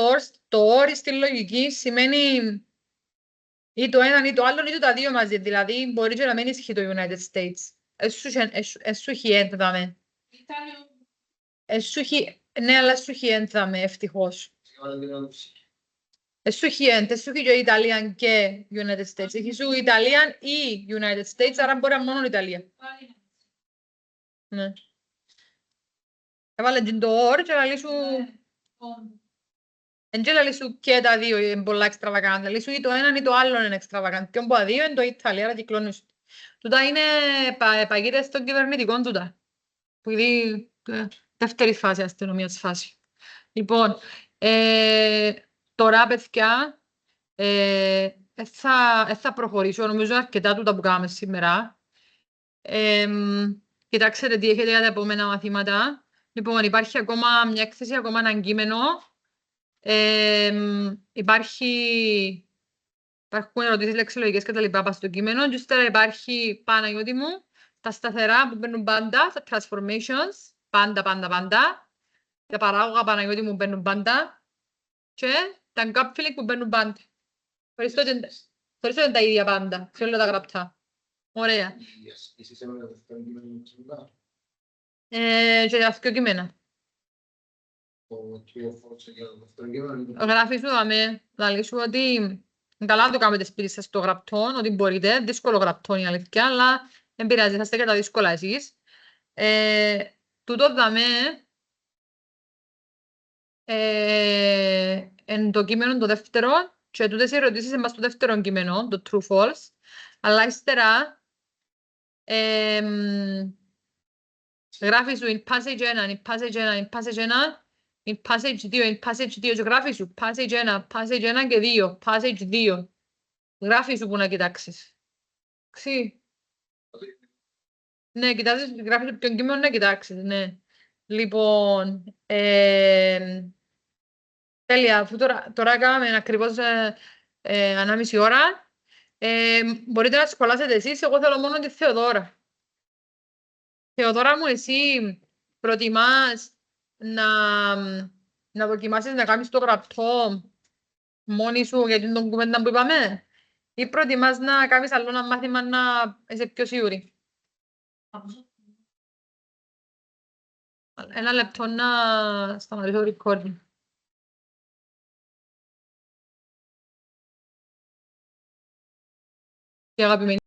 Speaker 3: το όρι στη λογική σημαίνει ή το έναν ή το άλλο ή τα δύο μαζί. Δηλαδή μπορεί και να μην ισχύει το United States. Εσού έχει ένθαμε. Ναι, αλλά εσού έχει ένθαμε ευτυχώς. Εσού έχει και Ιταλία και United States. Έχει σου Ιταλία ή United States, άρα μπορεί να μόνο Ιταλία. Ναι. Έβαλε την το όρο και λαλί σου... Εν και λαλί σου και τα δύο είναι πολλά extravagant. Λαλί σου ή το έναν ή το άλλο είναι extravagant. Και όμπο δύο είναι το Ιταλία, άρα κυκλώνεις. Τούτα είναι παγίδες των κυβερνητικών τούτα. Που είναι δεύτερη φάση αστυνομία της φάση. Λοιπόν, τώρα, παιδιά, θα προχωρήσω. Νομίζω αρκετά τούτα που κάναμε σήμερα. Κοιτάξτε τι έχετε για τα επόμενα μαθήματα. Λοιπόν, υπάρχει ακόμα μια έκθεση, ακόμα ένα κείμενο. Υπάρχουν ερωτήσεις λεξιλογικές και τα λοιπά στο κείμενο. Και ύστερα υπάρχει, Παναγιώτη μου, τα σταθερά που μπαίνουν πάντα, τα transformations, πάντα. Τα παράγωγα, Παναγιώτη μου, μπαίνουν πάντα. Και τα gap filling που μπαίνουν πάντα. Χωρίς τότε τα ίδια πάντα, σε όλα τα γραπτά. Ωραία. Και για αυτό κείμενα. Γράφεις σου δάμε, λαλείς σου ότι καλά το κάνετε σπίτι σας το γραπτό, ότι μπορείτε, δύσκολο γραπτό είναι η αλήθεια, αλλά δεν πειράζει, θα είστε και τα δύσκολα εσείς. Τούτο δάμε εν το κείμενο το δεύτερο και τούτες οι ερωτήσεις είναι στο δεύτερο κείμενο, το true false, αλλά ύστερα Γράφει σου in passage 1, in passage 1, in passage 1, in passage 2, in passage 2 και γράφει σου passage 1, passage 1 και 2, passage 2. Γράφει σου που να κοιτάξεις. Ξύ. Ναι, κοιτάζεις, γράφει σου ποιον κείμενο να κοιτάξεις, ναι. Λοιπόν, τέλεια, αφού τώρα κάναμε ακριβώς 1,5 ώρα. Μπορείτε να σχολάσετε εσείς, εγώ θέλω μόνο τη Θεοδώρα. Θεοδώρα μου, εσύ προτιμάς να δοκιμάσεις να κάνεις το γραπτό μόνη σου για την κουβέντα που είπαμε ή προτιμάς να κάνεις άλλο ένα μάθημα να είσαι πιο σίγουρη. Ένα λεπτό να σταματήσω το recording. Και αγαπημένη.